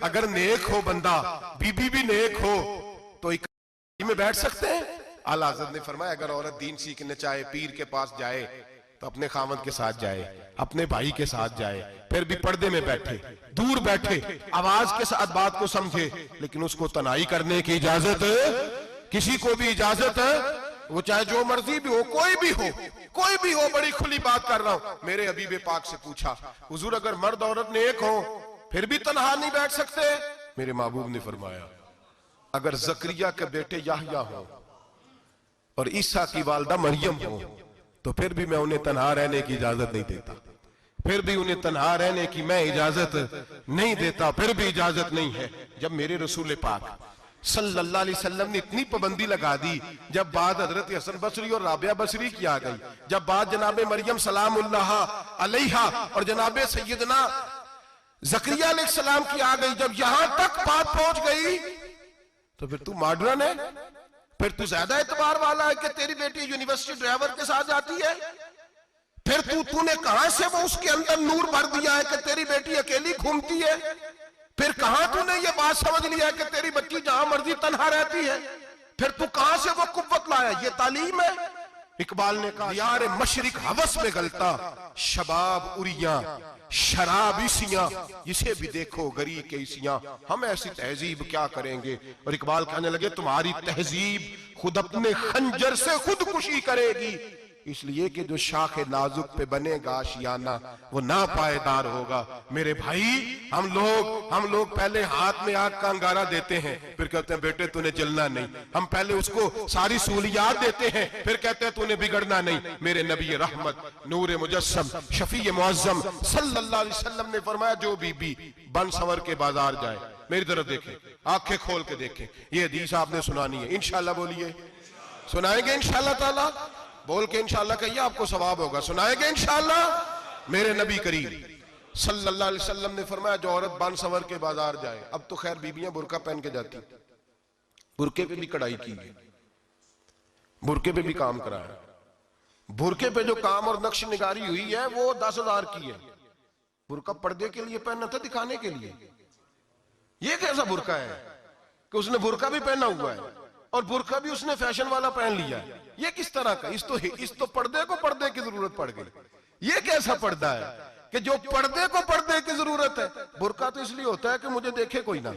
अगर नेक हो बंदा, बीबी भी नेक हो, तो इकट्ठे में बैठ सकते हैं? आला हज़रत ने फरमाया अगर औरत दीन सीखने चाहे, पीर के पास जाए तो अपने खामद के साथ जाए, अपने भाई के साथ जाए, फिर भी पर्दे में बैठे, दूर बैठे, आवाज के साथ बात को समझे, लेकिन उसको तनाई करने की इजाजत किसी को भी इजाजत है, वो चाहे जो मर्जी भी हो, कोई भी हो, कोई भी हो, बड़ी खुली बात कर रहा हूं। मेरे हबीबे पाक से पूछा हुजूर अगर मर्द औरत नेक हो फिर भी तन्हा नहीं बैठ सकते? मेरे महबूब ने फरमाया अगर जकरिया के बेटे याहया हो और ईसा की वालदा मरियम हो तो फिर भी मैं उन्हें तन्हा रहने की इजाजत नहीं देता, फिर भी उन्हें तन्हा रहने की मैं इजाजत नहीं देता, फिर भी इजाजत नहीं है। जब मेरे रसूल पाक सल्लल्लाहु अलैहि वसल्लम ने इतनी पाबंदी लगा दी, जब बात हजरत हसन बसरी और राबिया बसरी की आ गई, जब बात जनाब मरियम सलामुल्लाह अलैहा और जनाब सैयदना जकरिया अलैहिस्सलाम की आ गई, जब यहां तक बात पहुंच गई तो फिर तू मॉडर्न है, फिर तू ज्यादा एतबार वाला है कि तेरी बेटी यूनिवर्सिटी ड्राइवर के साथ जाती है, फिर तूने कहां से वो उसके अंदर नूर भर दिया है कि तेरी बेटी अकेली घूमती है, फिर कहां तूने ये बात समझ लिया है कि तेरी बच्ची जहां मर्जी तन्हा रहती है, फिर तू कहां से वो कुव्वत लाया? ये तालीम है? इकबाल ने कहा यार मशरिक हवस में गलता, शबाब उरिया शराब इसियां, इसे भी देखो गरी के इसियां, हम ऐसी तहजीब क्या करेंगे? और इकबाल कहने लगे तुम्हारी तहजीब खुद अपने खंजर से खुदकुशी करेगी, इसलिए कि जो शाख नाजुक पे बनेगा आशियाना वो ना पायदार होगा। मेरे भाई हम लोग पहले हाथ में आग का अंगारा देते हैं, फिर कहते हैं बेटे तूने जलना नहीं, हम पहले उसको सारी सहूलियात देते हैं, फिर कहते हैं तूने बिगड़ना नहीं। मेरे नबी रहमत नूर मुजस्सम शफी मुअज्जम सल्लल्लाहु अलैहि वसल्लम ने फरमाया जो बीबी बन सवर के बाजार जाए, मेरी तरफ देखे, आंखें खोल के देखे, ये हदीस आपने सुनानी है इंशाल्लाह, बोलिए सुनाएंगे इंशाल्लाह ताला, बोल के इंशाल्लाह कहिए आपको सवाब होगा, सुनाएंगे इंशाल्लाह। मेरे नबी करीम सल्लल्लाहु अलैहि वसल्लम ने फरमाया जो औरत बन सवर के बाजार जाए, अब तो खैर बीबियां बुरका पहन के जाती, बुरके पे भी कढ़ाई की है, बुरके पे भी काम कराया, बुरके पे जो काम और नक्श निगारी हुई है वो 10,000 की है। बुरका पर्दे के लिए पहनना था, दिखाने के लिए। ये कैसा बुरका है कि उसने बुरका भी पहना हुआ है और बुरका भी उसने फैशन वाला पहन लिया है? ये किस तरह का? इस तो पर्दे को पर्दे की जरूरत पड़ गई। ये कैसा पर्दा है कि जो पर्दे को पर्दे की जरूरत है? बुरका तो इसलिए होता है कि मुझे देखे कोई ना,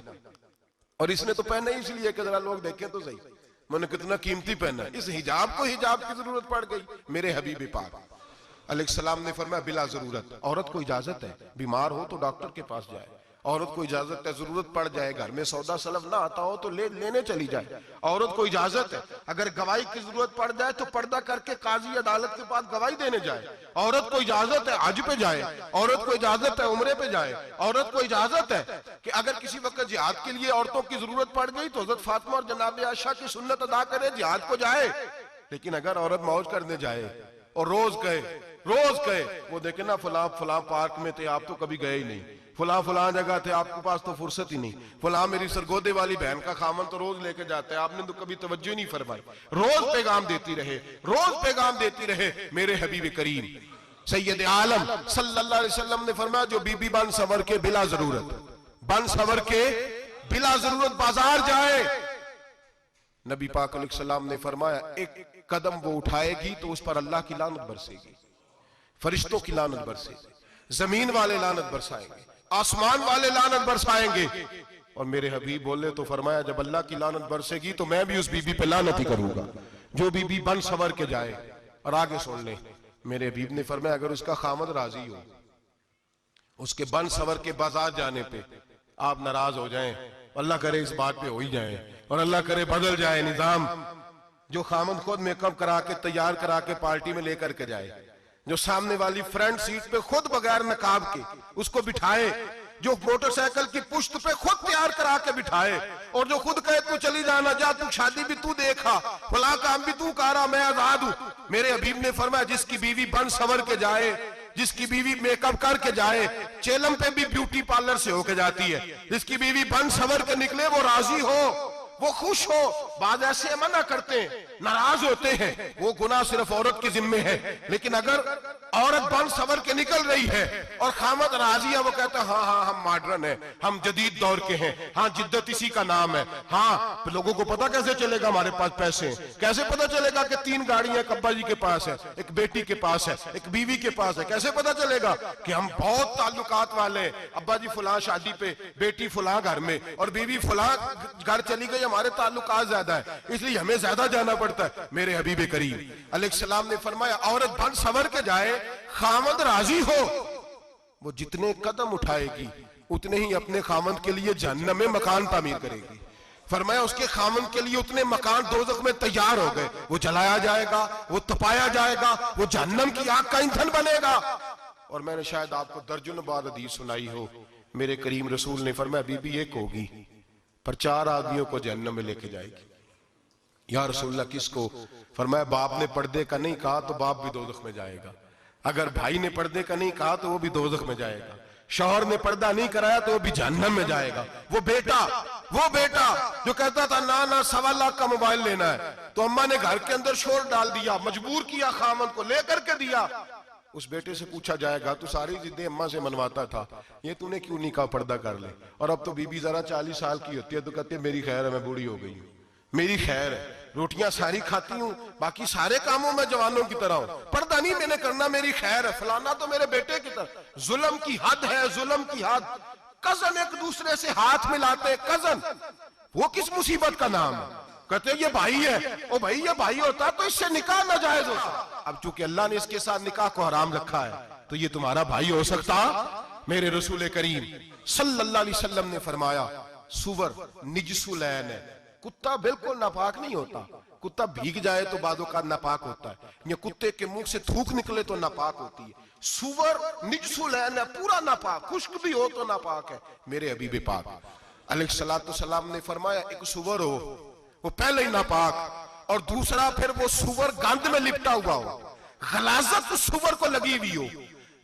और इसने तो पहना ही इसलिए कि जरा लोग देखें तो सही मैंने कितना कीमती पहना। इस हिजाब को हिजाब की जरूरत पड़ गई। मेरे हबीब पाक अलैहिस्सलाम ने फरमाया बिला जरूरत, औरत को इजाजत है बीमार हो तो डॉक्टर के पास जाए, औरत को इजाजत है जरूरत पड़ जाए घर में सौदा सलफ ना आता हो तो लेने चली जाए, औरत को इजाजत है अगर गवाही की जरूरत पड़ जाए तो पर्दा करके काजी अदालत के पास गवाही देने जाए, औरत को इजाजत है हज पे जाए, औरत को इजाजत है उम्रे पे जाए, औरत को इजाजत है कि अगर किसी वक्त जिहाद के लिए औरतों की जरूरत पड़ गई तो हजरत फातिमा और जनाब आयशा की सुन्नत अदा करे, जिहाद को जाए। लेकिन अगर औरत मौज करने जाए और रोज कहे वो देखे ना फलां पार्क में थे आप तो कभी गए ही नहीं, फलां जगह थे आपके पास तो फुर्सत ही नहीं, फलां मेरी सरगोदे वाली बहन का खामन तो रोज लेके जाते हैं आपने तो कभी तवज्जो ही नहीं फरमाई। रोज पैगाम देती रहे मेरे हबीब करीम सैयद आलम सल्लल्लाहु अलैहि वसल्लम ने फरमाया जो बीबी बन सवर के बिला जरूरत बाजार जाए, नबी पाक अलैहिस्सलाम ने फरमाया एक कदम वो उठाएगी तो उस पर अल्लाह की लानत बरसेगी, फरिश्तों की लानत बरसेगी, जमीन वाले लानत बरसाएंगे, आसमान वाले लानत बरसाएंगे। और मेरे हबीब बोले तो फरमाया जब अल्लाह की लानत बरसेगी तो मैं भी उस बीबी पे लानत ही करूंगा जो बीबी बन सवर के जाए। और आगे सुन ले, मेरे हबीब ने फरमाया अगर उसका खामद राजी हो उसके बन सवर के बाजार जाने पे आप नाराज हो जाएं, अल्लाह करे इस बात पे हो ही जाए और अल्लाह करे बदल जाए निजाम, जो खामद खुद मेकअप करा के तैयार करा के पार्टी में लेकर के जाए, जो सामने वाली फ्रंट सीट पे खुद बगैर नकाब के उसको बिठाए, जो मोटरसाइकिल की पुश्त पे खुद तैयार करा के बिठाए और जो खुद कहे तू चली जाना जा, तू शादी भी तू देखा, फला काम भी तू करा, मैं आजाद हूं। मेरे हबीब ने फरमाया जिसकी बीवी बन सवर के जाए, जिसकी बीवी मेकअप करके जाए, चेलम पे भी ब्यूटी पार्लर से होके जाती है, जिसकी बीवी बन सवर के निकले वो राजी हो, वो खुश हो। बाद ऐसे मना करते हैं, नाराज होते हैं, वो गुनाह सिर्फ औरत के जिम्मे है। लेकिन अगर औरत बन सवर के निकल रही है और खामद राजी है, वो कहता है हाँ हम मॉडर्न है, हम जदीद दौर के हैं, हाँ जिद्दत इसी का नाम है, हाँ तो लोगों को पता कैसे चलेगा हमारे पास पैसे हैं, कैसे पता चलेगा कि 3 गाड़ियां एक अब्बा जी के पास है, एक बेटी के पास है, एक बीवी के पास है, कैसे पता चलेगा कि हम बहुत ताल्लुकात वाले हैं, अब्बा जी फुला शादी पे, बेटी फुला घर में और बीवी फुला घर चली गई, हमारे ताल्लुकात ज्यादा है इसलिए हमें ज्यादा जाना पड़ता है। मेरे हबीब करीम अलैहिस्सलाम ने फरमाया औरत बन सवर के जाए, खामद राजी हो, वो जितने कदम उठाएगी उतने ही अपने खामन के लिए जहन्नम में मकान तामीर करेगी। फरमाया उसके खामन के लिए उतने मकान दोज़ख में तैयार हो गए, वो जलाया जाएगा, वो तपाया जाएगा, वो जहन्नम की आग का ईंधन बनेगा। और मैंने शायद आपको दर्जनों बार हदीस सुनाई हो, मेरे करीम रसूल ने फरमाया बीबी एक होगी पर 4 आदमियों को जहन्नम में लेके जाएगी। या रसूलल्लाह किसको? फरमाया बाप ने पर्दे का नहीं कहा तो बाप भी दोज़ख में जाएगा, अगर भाई ने पर्दे का नहीं कहा तो वो भी दोज़ख में जाएगा, शौहर ने पर्दा नहीं कराया तो वो भी जहन्नम में जाएगा। वो बेटा जो कहता था ना ना 1.25 लाख का मोबाइल लेना है, तो अम्मा ने घर के अंदर शोर डाल दिया, मजबूर किया, खामन को लेकर के दिया। उस बेटे से पूछा जाएगा तू सारी जिद्दें अम्मा से मनवाता था, ये तूने क्यों नहीं कहा पर्दा कर ले? और अब तो बीबी जरा 40 साल की होती है तो कहती है मेरी खैर है, मैं बूढ़ी हो गई हूँ, मेरी खैर है, रोटियां सारी खाती हूँ, बाकी सारे कामों में जवानों की तरह हूं, पर्दा नहीं मैंने करना, मेरी खैर है। फलाना तो मेरे बेटे की तरह। जुल्म की हद है, जुल्म की हद। कजन एक दूसरे से हाथ मिलाते, कजन, वो किस मुसीबत का नाम है? कहते ये भाई है, ओ भाई ये भाई होता तो इससे निकाह नाजायज होता। अब चूंकि अल्लाह ने इसके साथ निकाह को हराम रखा है तो ये तुम्हारा भाई हो सकता? मेरे रसूल करीम सल्लल्लाहु अलैहि वसल्लम ने फरमाया सुवर निजसुलैन है, कुत्ता बिल्कुल नापाक नहीं होता, कुत्ता भीग जाए तो बादों का नापाक होता है, या कुत्ते के मुंह से थूक निकले तो नापाक होती है। सुवर निजसुलैन है, पूरा नापाक, खुश्क भी हो तो नापाक है। मेरे हबीब पाक अलैहिस्सलातु सलाम ने फरमाया एक सुवर हो वो पहले ही नापाक, और दूसरा फिर वो सुवर गंद में लिपटा हुआ हो, गलाजत उस सुवर को लगी हुई हो।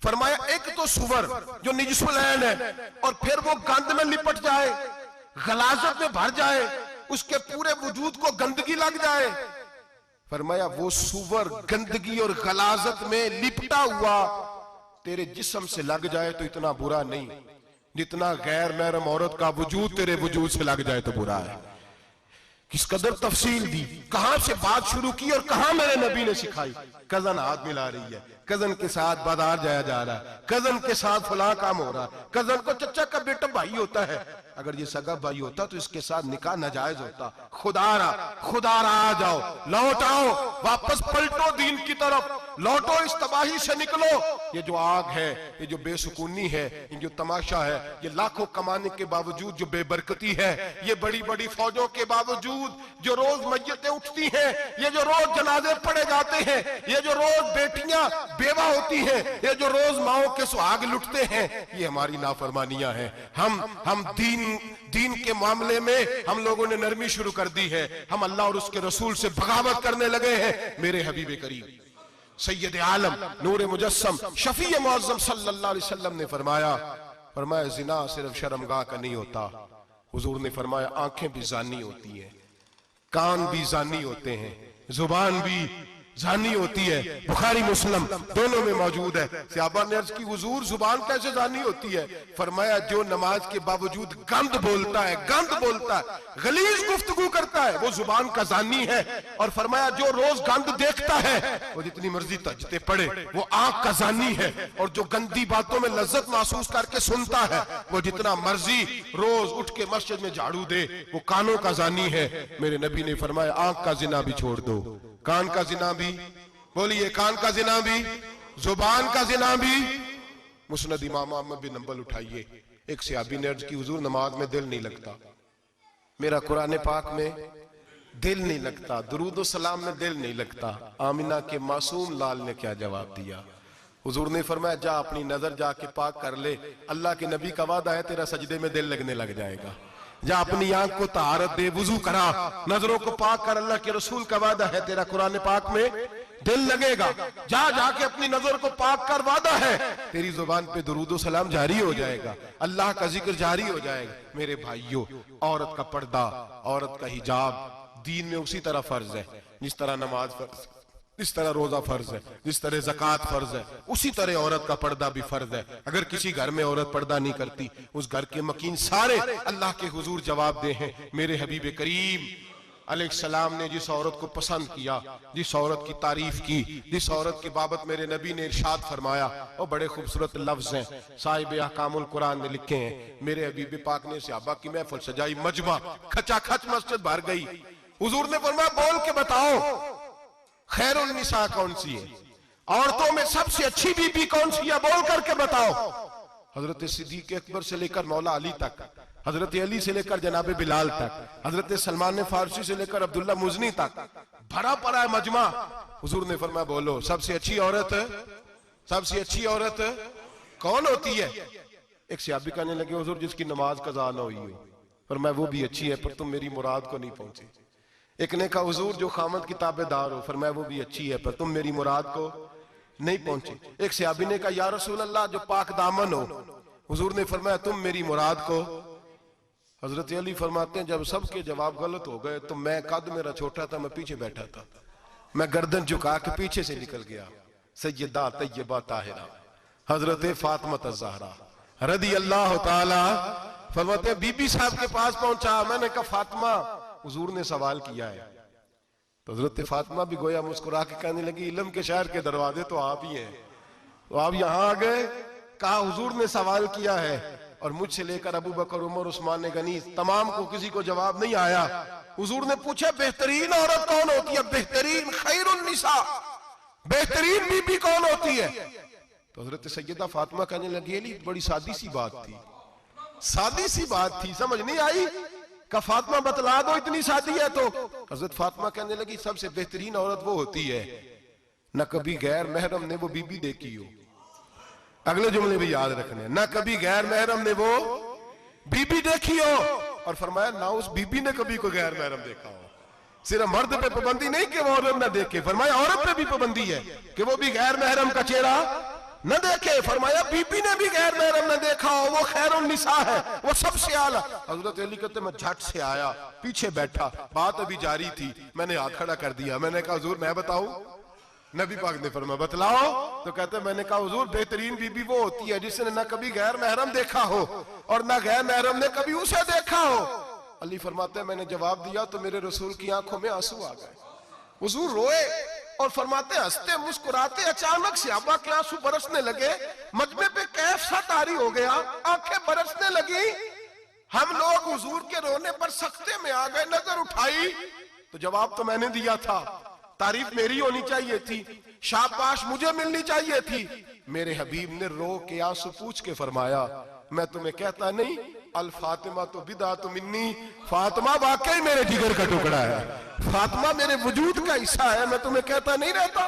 फरमाया एक तो सुवर जो निजसुलैन है और फिर वो गंद में लिपट जाए, गलाजत में भर जाए, उसके पूरे वजूद को गंदगी लग जाए। फरमाया वो सुवर गंदगी और गलाजत में लिपटा हुआ तेरे जिस्म से लग जाए तो इतना बुरा नहीं जितना गैर महरम औरत का वजूद तेरे वजूद से लग जाए तो बुरा है। किस कदर तफसील दी, कहां से बात शुरू की और कहां मेरे नबी ने सिखाई। कजन हाथ मिला रही है, कजन के साथ बाजार जाया जा रहा है, कजन के साथ फला काम हो रहा है, कजन को चचा का बेटा भाई होता है, अगर ये सगा भाई होता तो इसके साथ निकाह नाजायज होता। खुदारा आ जाओ, लौट आओ, वापस पलटो दीन की तरफ, लौटो, इस तबाही से निकलो। ये जो आग है, ये जो बेसुकूनी है, ये जो तमाशा है, ये लाखों कमाने के बावजूद जो बेबरकती है, ये बड़ी बड़ी फौजों के बावजूद जो रोज मस्जिदें उठती हैं, ये जो रोज जनाजे पढ़े जाते हैं, ये जो रोज बेटियां बेवा होती हैं, ये जो रोज माओ के सुहाग लुटते हैं, ये हमारी नाफरमानियां हैं। हम दीन के मामले में हम लोगों ने नरमी शुरू कर दी है, हम अल्लाह और उसके रसूल से बगावत करने लगे हैं। मेरे हबीब करीम सैयद आलम नूर मुजस्सम शफी मुअज्जम सल्लल्लाहु अलैहि वसल्लम ने फरमाया जिना सिर्फ शर्मगाह का नहीं होता, हुजूर ने फरमाया आंखें भी जानी होती हैं, कान भी जानी होते हैं, जुबान भी जानी होती है। बुखारी मुस्लिम दोनों में मौजूद है। सहाबा ने अर्ज की हुजूर जुबान कैसे जानी होती है? फरमाया जो नमाज के बावजूद गंद बोलता है, गलीज गुफ्तगू करता है, वो जुबान का जानी है। और फरमाया जो रोज गंद देखता है वो जितनी मर्जी तजते पड़े वो आंख का जानी है। और जो गंदी बातों में लज्जत महसूस करके सुनता है वो जितना मर्जी रोज उठ के मस्जिद में झाड़ू दे वो कानों का जानी है। मेरे नबी ने फरमाया आंख का जिना भी छोड़ दो, कान का जिना भी, बोलिए कान का जिना भी, जुबान का जिना भी। मुस्नद इमाम अहमद बिन हंबल उठाइए, एक सहाबी ने अर्ज की हुजूर नमाज में दिल नहीं लगता, मेरा कुरान पाक में दिल नहीं लगता, दुरूद व सलाम में दिल नहीं लगता। आमिना के मासूम लाल ने क्या जवाब दिया? हुजूर ने फरमाया जा अपनी नजर जाके पाक कर ले, अल्लाह के नबी का वादा है तेरा सजदे में दिल लगने लग जाएगा। जा अपनी आंख को तहारत दे, वुजू करा, नजरों को पाक कर, अल्लाह के रसूल का वादा है तेरा कुरान पाक में दिल लगेगा। जा जाके अपनी नजर को पाक कर, वादा है तेरी जुबान पे दुरूद सलाम जारी हो जाएगा, अल्लाह का जिक्र जारी हो जाएगा। मेरे भाइयों, औरत का पर्दा, औरत का हिजाब दीन में उसी तरह फर्ज है जिस तरह नमाज फर्ज, जिस तरह रोजा फर्ज है, जिस तरह ज़कात फर्ज है, उसी तरह औरत का पर्दा भी फर्ज है। अगर किसी घर में औरत पर्दा नहीं करती, उस घर के मकीन सारे अल्लाह के हुजूर जवाब दे हैं। मेरे हबीब करीम अलैहिस्सलाम ने जिस औरत को पसंद किया, जिस औरत की तारीफ की, जिस औरत की बाबत मेरे नबी ने इरशाद फरमाया, वो बड़े खूबसूरत लफ्ज हैं, साहिब अहकामुल कुरान ने लिखे हैं। मेरे हबीब पाक ने सहाबा की महफिल सजाई, मजमा खचाखच मस्जिद भर गई। हुजूर ने फरमाया बोल के बताओ खैरुन निसा कौन सी है, औरतों में सबसे अच्छी बीबी कौन सी है, बोल करके बताओ। हजरत सिद्दीक अकबर से लेकर मौला अली तक, हजरत अली से लेकर जनाब बिलाल तक, हजरत सलमान फारसी से लेकर अब्दुल्ला मुजनी तक भरा पड़ा है मजमा। हुजूर ने फरमाया बोलो सबसे अच्छी औरत, सबसे अच्छी औरत कौन होती है? एक सहाबी कहने लगे हुजूर जिसकी नमाज कज़ा ना हुई हो। फरमाया वो भी अच्छी है पर तुम मेरी मुराद को नहीं पहुंचे। एक ने कहा हुजूर जो खामद की ताबेदार हो। फरमाया वो भी अच्छी है पर तुम मेरी मुराद को नहीं पहुंचे। एक सहाबी ने कहा या रसूल अल्लाह जो पाक दामन हो। हुजूर ने फरमाया तुम मेरी मुराद को। हजरत अली फरमाते हैं जब सबके जवाब गलत हो गए तो मैं, कद मेरा छोटा था, मैं पीछे बैठा था, मैं गर्दन झुका के पीछे से निकल गया। सैयदा तैयबा ताहिरा हजरत फातिमा ज़हरा रदी अल्लाह ताला फरमाते हैं बीबी साहब के पास पहुंचा। मैंने कहा फातिमा हुजूर ने सवाल किया है। तो हजरत फातिमा भी गोया मुस्कुरा के कहने लगी इल्म के शहर के दरवाजे तो आप ही हैं, तो आप यहां आ गए। कहा हुजूर ने सवाल किया है और मुझसे लेकर अबू बकर, उमर, उस्मान गनी तमाम को किसी को जवाब नहीं आया। हुजूर ने पूछा बेहतरीन औरत कौन होती है? बेहतरीन खैरुन निसा, बेहतरीन बीबी कौन होती है? तो हजरत सैयदा फातिमा कहने लगी अली बड़ी सादी सी बात थी, सादी सी बात थी, समझ नहीं आई। का फातिमा बतला दो इतनी सादी है। तो हजरत फातिमा कहने लगी सबसे बेहतरीन औरत वो होती है न कभी गैर महरम ने वो बीबी देखी हो। अगले जुमले भी याद रखने, न कभी गैर महरम ने वो बीबी देखी हो। और फरमाया ना उस बीबी ने कभी कोई गैर महरम देखा हो। सिर्फ मर्द पे पाबंदी नहीं कि वो औरत न देखे, फरमाया औरत पे भी पाबंदी है कि वो भी गैर महरम का चेहरा न देखे। फरमाया बीबी ने भी गैर महरम न देखा हो, वो खैरुन निसा है, वो सबसे आला। हजरत अली कहते मैं झट से आया, पीछे बैठा, बात अभी जारी थी, मैंने हाथ खड़ा कर दिया। मैंने कहा हुजूर मैं बताऊं? नबी पाक ने फरमाया बतलाओ। तो कहते मैंने कहा हुजूर बेहतरीन बीबी वो होती है जिसने न कभी गैर महरम देखा हो और न गैर महरम ने कभी उसे देखा हो। अली फरमाते मैंने जवाब दिया तो मेरे रसूल की आंखों में आंसू आ गए। हुजूर रोए और फरमाते हंसते मुस्कुराते अचानक से सहाबा के आंसू बरसने लगे। मजमे पे कैफ सा तारी हो गया, आंखें बरसने लगी। हम लोग हुजूर के रोने पर सख्ते में आ गए। नजर उठाई तो जवाब तो मैंने दिया था, तारीफ मेरी होनी चाहिए थी, शाबाश मुझे मिलनी चाहिए थी। मेरे हबीब ने रो के आंसू पूछ के फरमाया मैं तुम्हें कहता नहीं अल फातिमा तो बिदा तो मिन्नी, फातिमा वाकई मेरे जिगर का टुकड़ा है, फातिमा मेरे वजूद का हिस्सा है, मैं तुम्हें कहता नहीं रहता।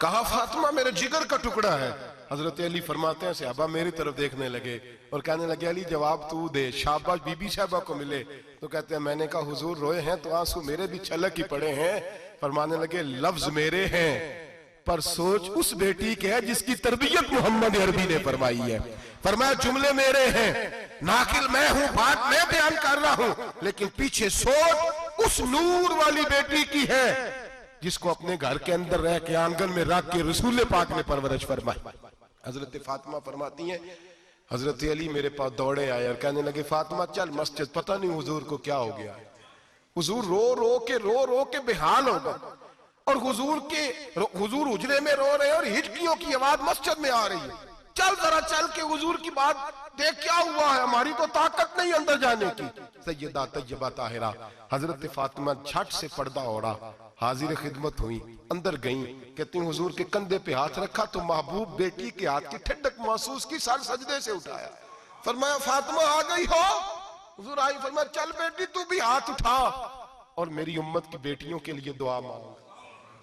कहा फातिमा मेरे जिगर का टुकड़ा है। हजरत अली फरमाते हैं सहाबा मेरी तरफ देखने लगे और कहने लगे अली जवाब तू दे, शाबाश बीबी साहबा को मिले। तो कहते हैं मैंने कहा हुजूर रोए हैं तो आंसू मेरे भी छलक ही पड़े हैं। फरमाने लगे लफ्ज मेरे हैं पर सोच उस बेटी के है जिसकी तरबियत मोहम्मद अरबी ने फरमाई है। फरमाया जुमले मेरे हैं, नाकिल मैं हूं, बात मैं बयान कर रहा हूं, लेकिन पीछे सोच उस नूर वाली बेटी की है जिसको अपने घर के अंदर रह के आंगन में रख के रसूल पाक ने परवरिश फरमाई। हजरत फातिमा फरमाती हैं हजरत अली मेरे पास दौड़े आए और कहने लगे फातिमा चल मस्जिद। पता नहीं हुजूर को क्या हो गया, हुजूर रो रो के बेहाल हो गए और हुजूर हुजरे में रो रहे और हिचकियों की आवाज मस्जिद में आ रही है। चल जरा चल के हुजूर की बात देख क्या हुआ है, हमारी तो ताकत नहीं अंदर जाने की। सैयदा तैयबा ताहिरा हजरत फातिमा झट से पर्दा ओढ़ा, हाजिर खिदमत हुई, अंदर गई। कहती हुजूर के कंधे पे हाथ रखा तो महबूब बेटी के हाथ की ठंडक महसूस की, सर सजदे से उठाया। फरमाया फातिमा आ गई हो? हुजूर आई। फरमाया चल बेटी तू भी हाथ उठा और मेरी उम्मत की बेटियों के लिए दुआ मांग।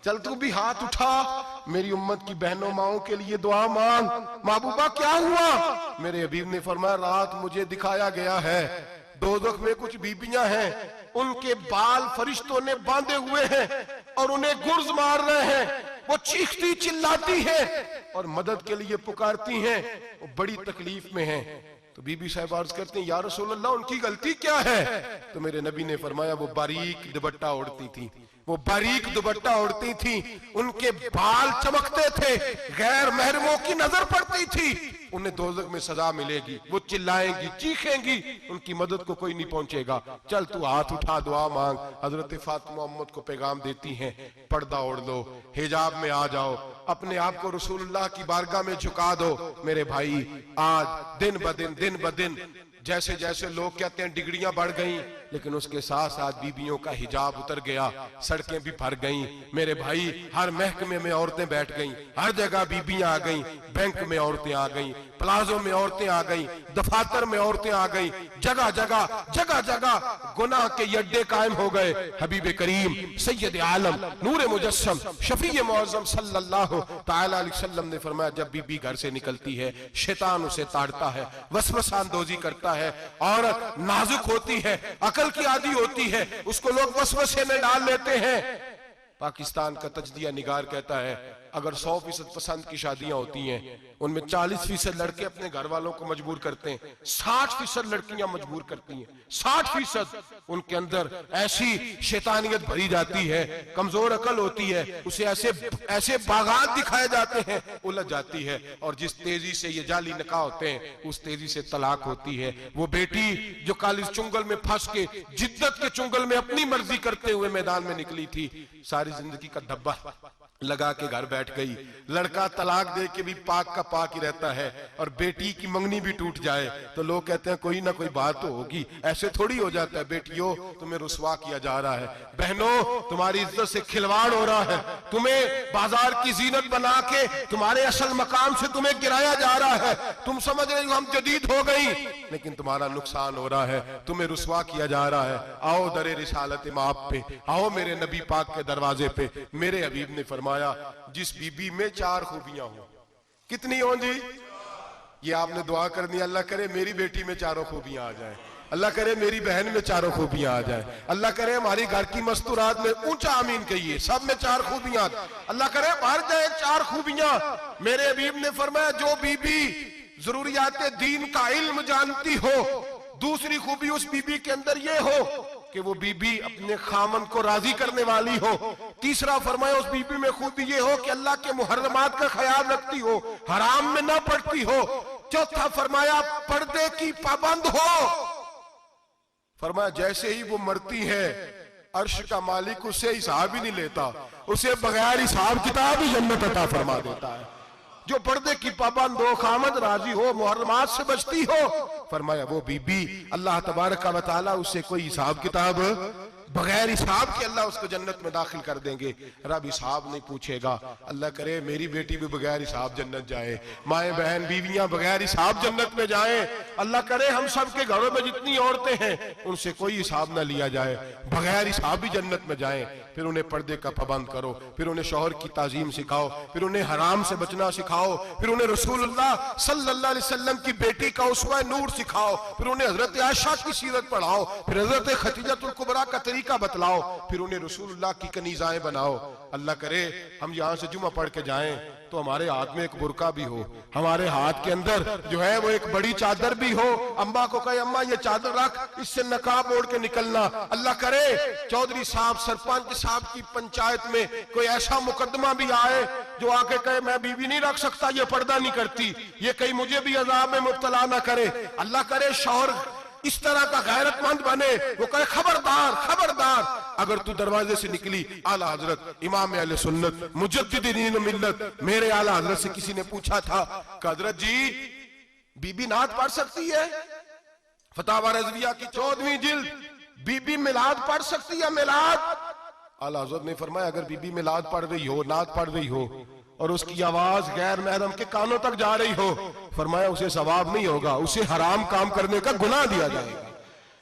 चल तू भी हाथ उठा, मेरी उम्मत की बहनों माओं के लिए दुआ मांग। महबूबा क्या हुआ? मेरे हबीब ने फरमाया रात मुझे दिखाया गया है दोज़ख में कुछ बीबियां हैं, उनके बाल फरिश्तों ने बांधे हुए हैं और उन्हें गुर्ज मार रहे हैं। वो चीखती चिल्लाती हैं और मदद के लिए पुकारती हैं, वो बड़ी तकलीफ में हैं। तो बीबी साहब अर्ज करते हैं या रसूल अल्लाह उनकी गलती क्या है? तो मेरे नबी ने फरमाया वो बारीक दुपट्टा ओढ़ती थी, वो बारीक दुपट्टा ओढ़ती थी, उनके बाल चमकते थे, गैर महरमों की नजर पड़ती थी, उन्हें दोज़ख में सजा मिलेगी, वो चिल्लाएंगी चीखेंगी, उनकी मदद को कोई नहीं पहुंचेगा। चल तू हाथ उठा दुआ मांग। हजरत फातिमा उम्मत को पैगाम देती हैं पर्दा ओढ़ लो, हिजाब में आ जाओ, अपने आप को रसूलुल्लाह की बारगाह में झुका दो। मेरे भाई आज दिन ब दिन जैसे जैसे लोग कहते हैं डिग्रियां बढ़ गई, लेकिन उसके साथ साथ बीबियों का हिजाब उतर गया, सड़कें भी भर गईं। मेरे भाई, हर महकमे में औरतें बैठ गईं, हर जगह बीबियां आ गईं, बैंक में औरतें आ गईं, प्लाजो में औरतें आ गईं, दफातर में औरतें आ गईं, जगह जगह गुनाह के अड्डे कायम हो गए। हबीब करीम सैयद आलम नूर मुजस्सम शफी मुअज़्ज़म सल्लल्लाहु तआला अलैहि वसल्लम ने फरमाया, जब बीबी घर से निकलती है शैतान उसे ताड़ता है, वसवसांदोजी करता है। औरत नाजुक होती है, अकल की आदी होती है, उसको लोग वसवसे में डाल लेते हैं। पाकिस्तान का तजदिया निगार कहता है अगर 100% पसंद की शादियां होती हैं, उनमें 40% लड़के अपने घर वालों को मजबूर करते हैं, 60% लड़कियां मजबूर करती हैं। 60% उनके अंदर ऐसी शैतानियत भरी जाती है, कमजोर अकल होती है, उसे ऐसे बागात दिखाए जाते हैं, उलझ जाती है। और जिस तेजी से ये जाली निकाह होते हैं उस तेजी से तलाक होती है। वो बेटी जो काली चुंगल में फंस के जिद्दत के चुंगल में अपनी मर्जी करते हुए मैदान में निकली थी, सारी जिंदगी का धब्बा लगा के घर बैठ गई। लड़का तलाक दे के भी पाक का पाक ही रहता है, और बेटी की मंगनी भी टूट जाए तो लोग कहते हैं कोई ना कोई बात तो होगी। ऐसे थोड़ी हो जाता है। बेटियों, तुम्हें रुसवा किया जा रहा है। बहनों, तुम्हारी इज्जत से खिलवाड़ हो रहा है। तुम्हें बाजार की जीनत बना के तुम्हारे असल मकाम से तुम्हें गिराया जा रहा है। तुम समझ रहे हो हम जदीद हो गई, लेकिन तुम्हारा नुकसान हो रहा है, तुम्हें रुसवा किया जा रहा है। आओ दरे रिसालत माप पे, आओ मेरे नबी पाक के दरवाजे पे। मेरे हबीब ने फरमाया जिस बीबी में 4 खूबियां हो। कितनी हो जी? ये आपने दुआ करनी, अल्लाह करे मेरी बेटी में 4 खूबियां आ जाए, अल्लाह करे मेरी बहन में 4 खूबियां आ जाए, अल्लाह करे हमारी घर की मस्तूरात में, ऊंचा आमीन कहिए, सब में 4 खूबियां, अल्लाह करे भर जाए 4 खूबियां। मेरे हबीब ने फरमाया जो बीबी जरूरियात दीन का इल्म जानती हो, दूसरी खूबी उस बीबी के अंदर ये हो कि वो बीबी अपने खामन को राजी करने वाली हो। तीसरा फरमाया उस बीबी में खूबी ये हो कि अल्लाह के मुहर्रमात का ख्याल रखती हो, हराम में ना पड़ती हो। चौथा फरमाया पर्दे की पाबंद हो। फरमाया जैसे ही वो मरती है अर्श का मालिक उसे हिसाब ही नहीं लेता, उसे बगैर हिसाब किताब ही जन्नत अता फरमा देता है। जो पर्दे की पाबंद हो, खामद राजी हो, मुहर्रमात से बचती हो, फरमाया वो बीबी अल्लाह तबारक व तआला उससे कोई हिसाब किताब बगैर हिसाब के अल्लाह उसको जन्नत में दाखिल कर देंगे। रब हिसाब नहीं पूछेगा। अल्लाह करे मेरी बेटी भी बगैर हिसाब जन्नत जाए, माए बहन बीवियां बगैर हिसाब जन्नत में जाए। अल्लाह करे हम सब के घरों में जितनी औरतें हैं उनसे कोई हिसाब ना लिया जाए, बगैर हिसाब भी जन्नत में जाए। फिर उन्हें पर्दे का पाबंद करो, फिर उन्हें शौहर की ताजीम सिखाओ, फिर उन्हें हराम से बचना सिखाओ, फिर उन्हें रसूलुल्लाह सल्लल्लाहु अलैहि वसल्लम की बेटी का उसवा नूर सिखाओ, फिर उन्हें हजरत आयशा की सीरत पढ़ाओ, फिर हजरत खदीजतुल कुबरा का तरीका बतलाओ, फिर उन्हें रसूलुल्लाह की कनीज़ाएं बनाओ। अल्लाह करे हम यहाँ से जुमा पढ़ के जाएं तो हमारे हाथ में एक बुरका भी हो, हमारे हाथ के अंदर जो है वो एक बड़ी चादर भी हो। अम्मा को कहे अम्मा ये चादर रख, इससे नकाब ओढ़ के निकलना। अल्लाह करे चौधरी साहब सरपंच साहब की पंचायत में कोई ऐसा मुकदमा भी आए जो आके कहे मैं बीवी नहीं रख सकता, ये पर्दा नहीं करती, ये कहीं मुझे भी अजाब में मुब्तला ना करे। अल्लाह करे शौहर इस तरह का गैरतमंद बने, वो कहे खबरदार खबरदार, अगर तू दरवाजे से निकली आला हजरत इमाम अहले सुन्नत मुजद्दिदीन मिल्लत मेरे आला हजरत से किसी ने पूछा था कि हजरत जी बीबी नात पढ़ सकती है? फतावा रज़विया की 14वीं जिल्द, बीबी मिलाद पढ़ सकती है? मिलाद? आला हजरत ने फरमाया अगर बीबी मिलाद पढ़ रही हो, नात पढ़ रही हो और उसकी आवाज गैर महरम के कानों तक जा रही हो, फरमाया उसे सवाब नहीं होगा, उसे हराम काम करने का गुनाह दिया जाएगा।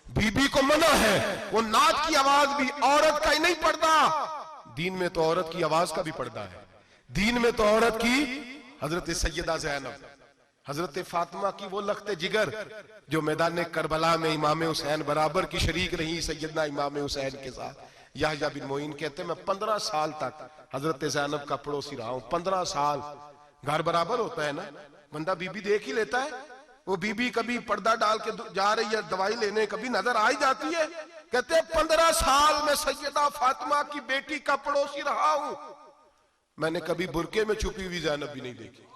बीबी को मना है, वो नात की आवाज भी औरत का ही नहीं पड़ता, दीन में तो औरत की आवाज का भी पर्दा है। दीन में तो औरत की हजरत सैयदा ज़ैनब, हजरत फातिमा की वो लख्ते जिगर जो मैदान करबला में इमाम हुसैन बराबर की शरीक रही सैयदना इमाम हुसैन के साथ। याहया बिन मोइन कहते मैं 15 साल तक हजरत ज़ैनब का पड़ोसी रहा हूं। 15 साल, घर बराबर होता है ना, बंदा बीबी देख ही लेता है। वो बीबी कभी पर्दा डाल के जा रही है दवाई लेने, कभी नजर आ ही जाती है। कहते हैं 15 साल में सैयदा फातिमा की बेटी का पड़ोसी रहा हूं, मैंने कभी बुरके में छुपी हुई ज़ैनब भी नहीं देखी,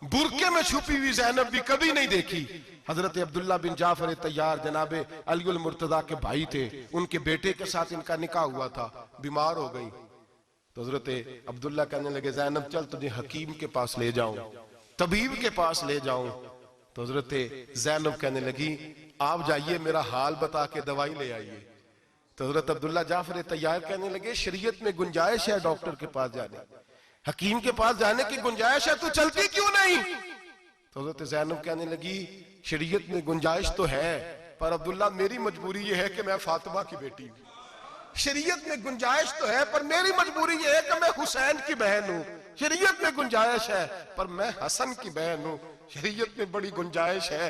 बुरके में छुपी हुई ज़ैनब भी कभी नहीं देखी। हजरत अब्दुल्ला बिन जाफर तैयार जनाबे अलीउल मुर्तजा के भाई थे, उनके बेटे के साथ इनका निकाह हुआ था, बीमार हो गई तो हजरत अब्दुल्ला कहने लगे ज़ैनब चल तुझे हकीम के पास ले जाऊं, तबीब के पास ले जाऊं। तो हजरत ज़ैनब कहने लगी आप जाइए मेरा हाल बता के दवाई ले आइए। तो हजरत अब्दुल्ला जाफर तैयार कहने लगे शरीयत में गुंजाइश है डॉक्टर के पास जाने, हकीम के पास जाने की गुंजाइश है, तो चलती क्यों नहीं? तो हजरत ज़ैनब कहने लगी शरीयत में गुंजाइश तो है, पर अब्दुल्ला मेरी मजबूरी ये है कि मैं फातिमा की बेटी हूं। शरीयत में गुंजाइश तो है पर मेरी मजबूरी ये है कि मैं हुसैन की बहन हूं। शरीयत में गुंजाइश है पर मैं हसन की बहन हूं। शरीयत में बड़ी गुंजाइश है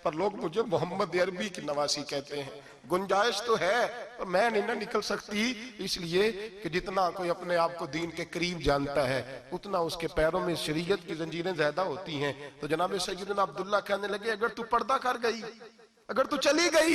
पर लोग मुझे मोहम्मद अरबी की नवासी कहते हैं। गुंजाइश तो है पर मैं नहीं ना निकल सकती, इसलिए कि जितना कोई अपने आप को दीन के करीब जानता है उतना उसके पैरों में शरीयत की जंजीरें ज्यादा होती हैं। तो जनाब सैयदना अब्दुल्ला कहने लगे अगर तू पर्दा कर गई, अगर तू चली गई,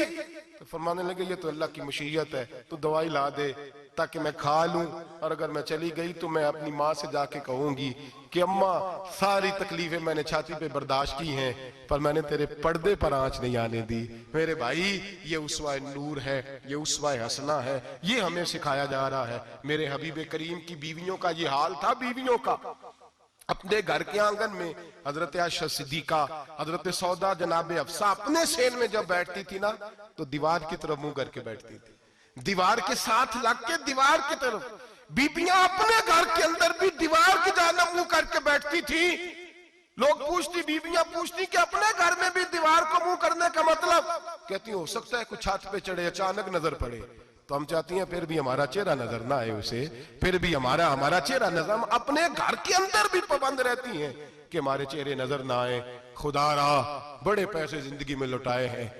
तो फरमाने लगे ये तो अल्लाह की मशीयत है, तू दवाई ला दे ताकि मैं खा लूं, और अगर मैं चली गई तो मैं अपनी माँ से जाके कहूंगी कि अम्मा सारी तकलीफें मैंने छाती पे बर्दाश्त की हैं पर मैंने तेरे पर्दे पर आंच नहीं आने दी। मेरे भाई ये उसवा नूर है, ये उसवा हसना है, ये हमें सिखाया जा रहा है। मेरे हबीब करीम की बीवियों का ये हाल था। बीवियों का अपने घर के आंगन में हजरत आयशा सिद्दीका, हजरत सौदा, जनाब अफसा अपने सेन में जब बैठती थी ना तो दीवार की तरफ मुंह करके बैठती थी, दीवार के साथ लग के दीवार की तरफ। बीबियां अपने घर के अंदर भी दीवार की जानब मुंह करके बैठती थी। लोग पूछती, बीबियां पूछती कि अपने घर में भी दीवार को मुंह करने का मतलब? कहती हो सकता है कुछ छत पे चढ़े अचानक नजर पड़े, तो हम चाहती हैं फिर भी हमारा चेहरा नजर ना आए उसे, फिर भी हमारा चेहरा नजर। हम अपने घर के अंदर भी पाबंद रहती हैं कि हमारे चेहरे नजर ना आए। खुदारा बड़े पैसे जिंदगी में लुटाए हैं,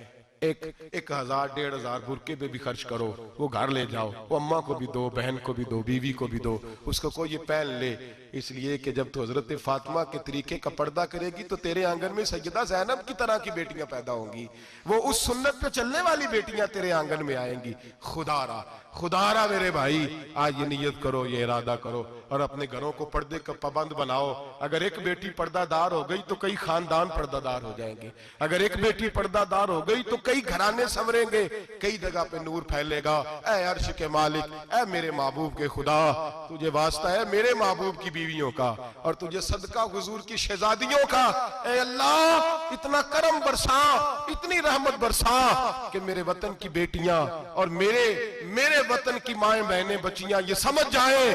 1000 1500 बुरके पे भी खर्च करो, वो घर ले जाओ, वो अम्मा को भी दो, बहन को भी दो, बीवी को भी दो, उसको कोई ये पहन ले। इसलिए कि जब तो हजरत फातिमा के तरीके का पर्दा करेगी तो तेरे आंगन में सैयदा ज़ैनब की तरह की बेटियां पैदा होंगी, वो उस सुन्नत पे चलने वाली बेटियां तेरे आंगन में आएंगी। खुदारा मेरे भाई आज ये नियत करो, ये इरादा करो और अपने घरों को पर्दे का पाबंद बनाओ। अगर एक बेटी पर्दादार हो गई तो कई खानदान पर्दादार हो जाएंगे, अगर एक बेटी पर्दादार हो गई तो कई घराने संवरेंगे, कई जगह पे नूर फैलेगा। ऐ अर्श के मालिक, ऐ मेरे महबूब के खुदा, तुझे वास्ता है मेरे महबूब की बीवियों का और तुझे सदका हुजूर की शहजादियों का। ऐ अल्लाह इतना करम बरसा, इतनी रहमत बरसा कि मेरे वतन की बेटियां और मेरे वतन की माएं बहनें बच्चियां ये समझ जाए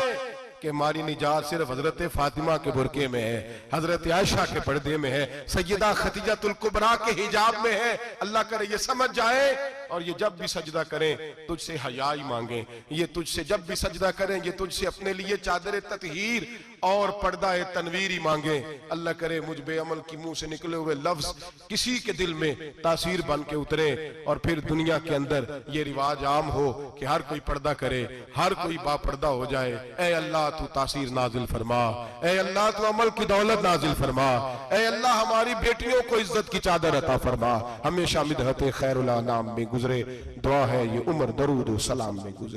कि हमारी निजात सिर्फ हजरत फातिमा के बुरके में है, हजरत आयशा के पर्दे में है, सैयदा खदीजातुल कुबरा के हिजाब में है। अल्लाह करे ये समझ जाए और ये जब भी सजदा करें तुझसे हयाई मांगे, ये तुझसे जब भी सजदा करें ये तुझसे अपने लिए चादर ततहीर और पर्दा तनवीर ही मांगे। अल्लाह करे मुझ बेअमल की मुंह से निकले हुए लफ्ज किसी के दिल में तासीर बन के उतरे और फिर दुनिया के अंदर ये रिवाज आम हो कि हर कोई पर्दा करे, हर कोई बापर्दा हो जाए। ऐ अल्लाह तू तासीर नाजिल फरमा, ऐ अल्लाह तू अमल की दौलत नाजिल फरमा, ऐ अल्लाह हमारी बेटियों को इज्जत की चादर अता फरमा। हमेशा मिदहत खैरुल अनाम में गुजरे, दुआ है ये उम्र दरूद सलाम में गुजरे।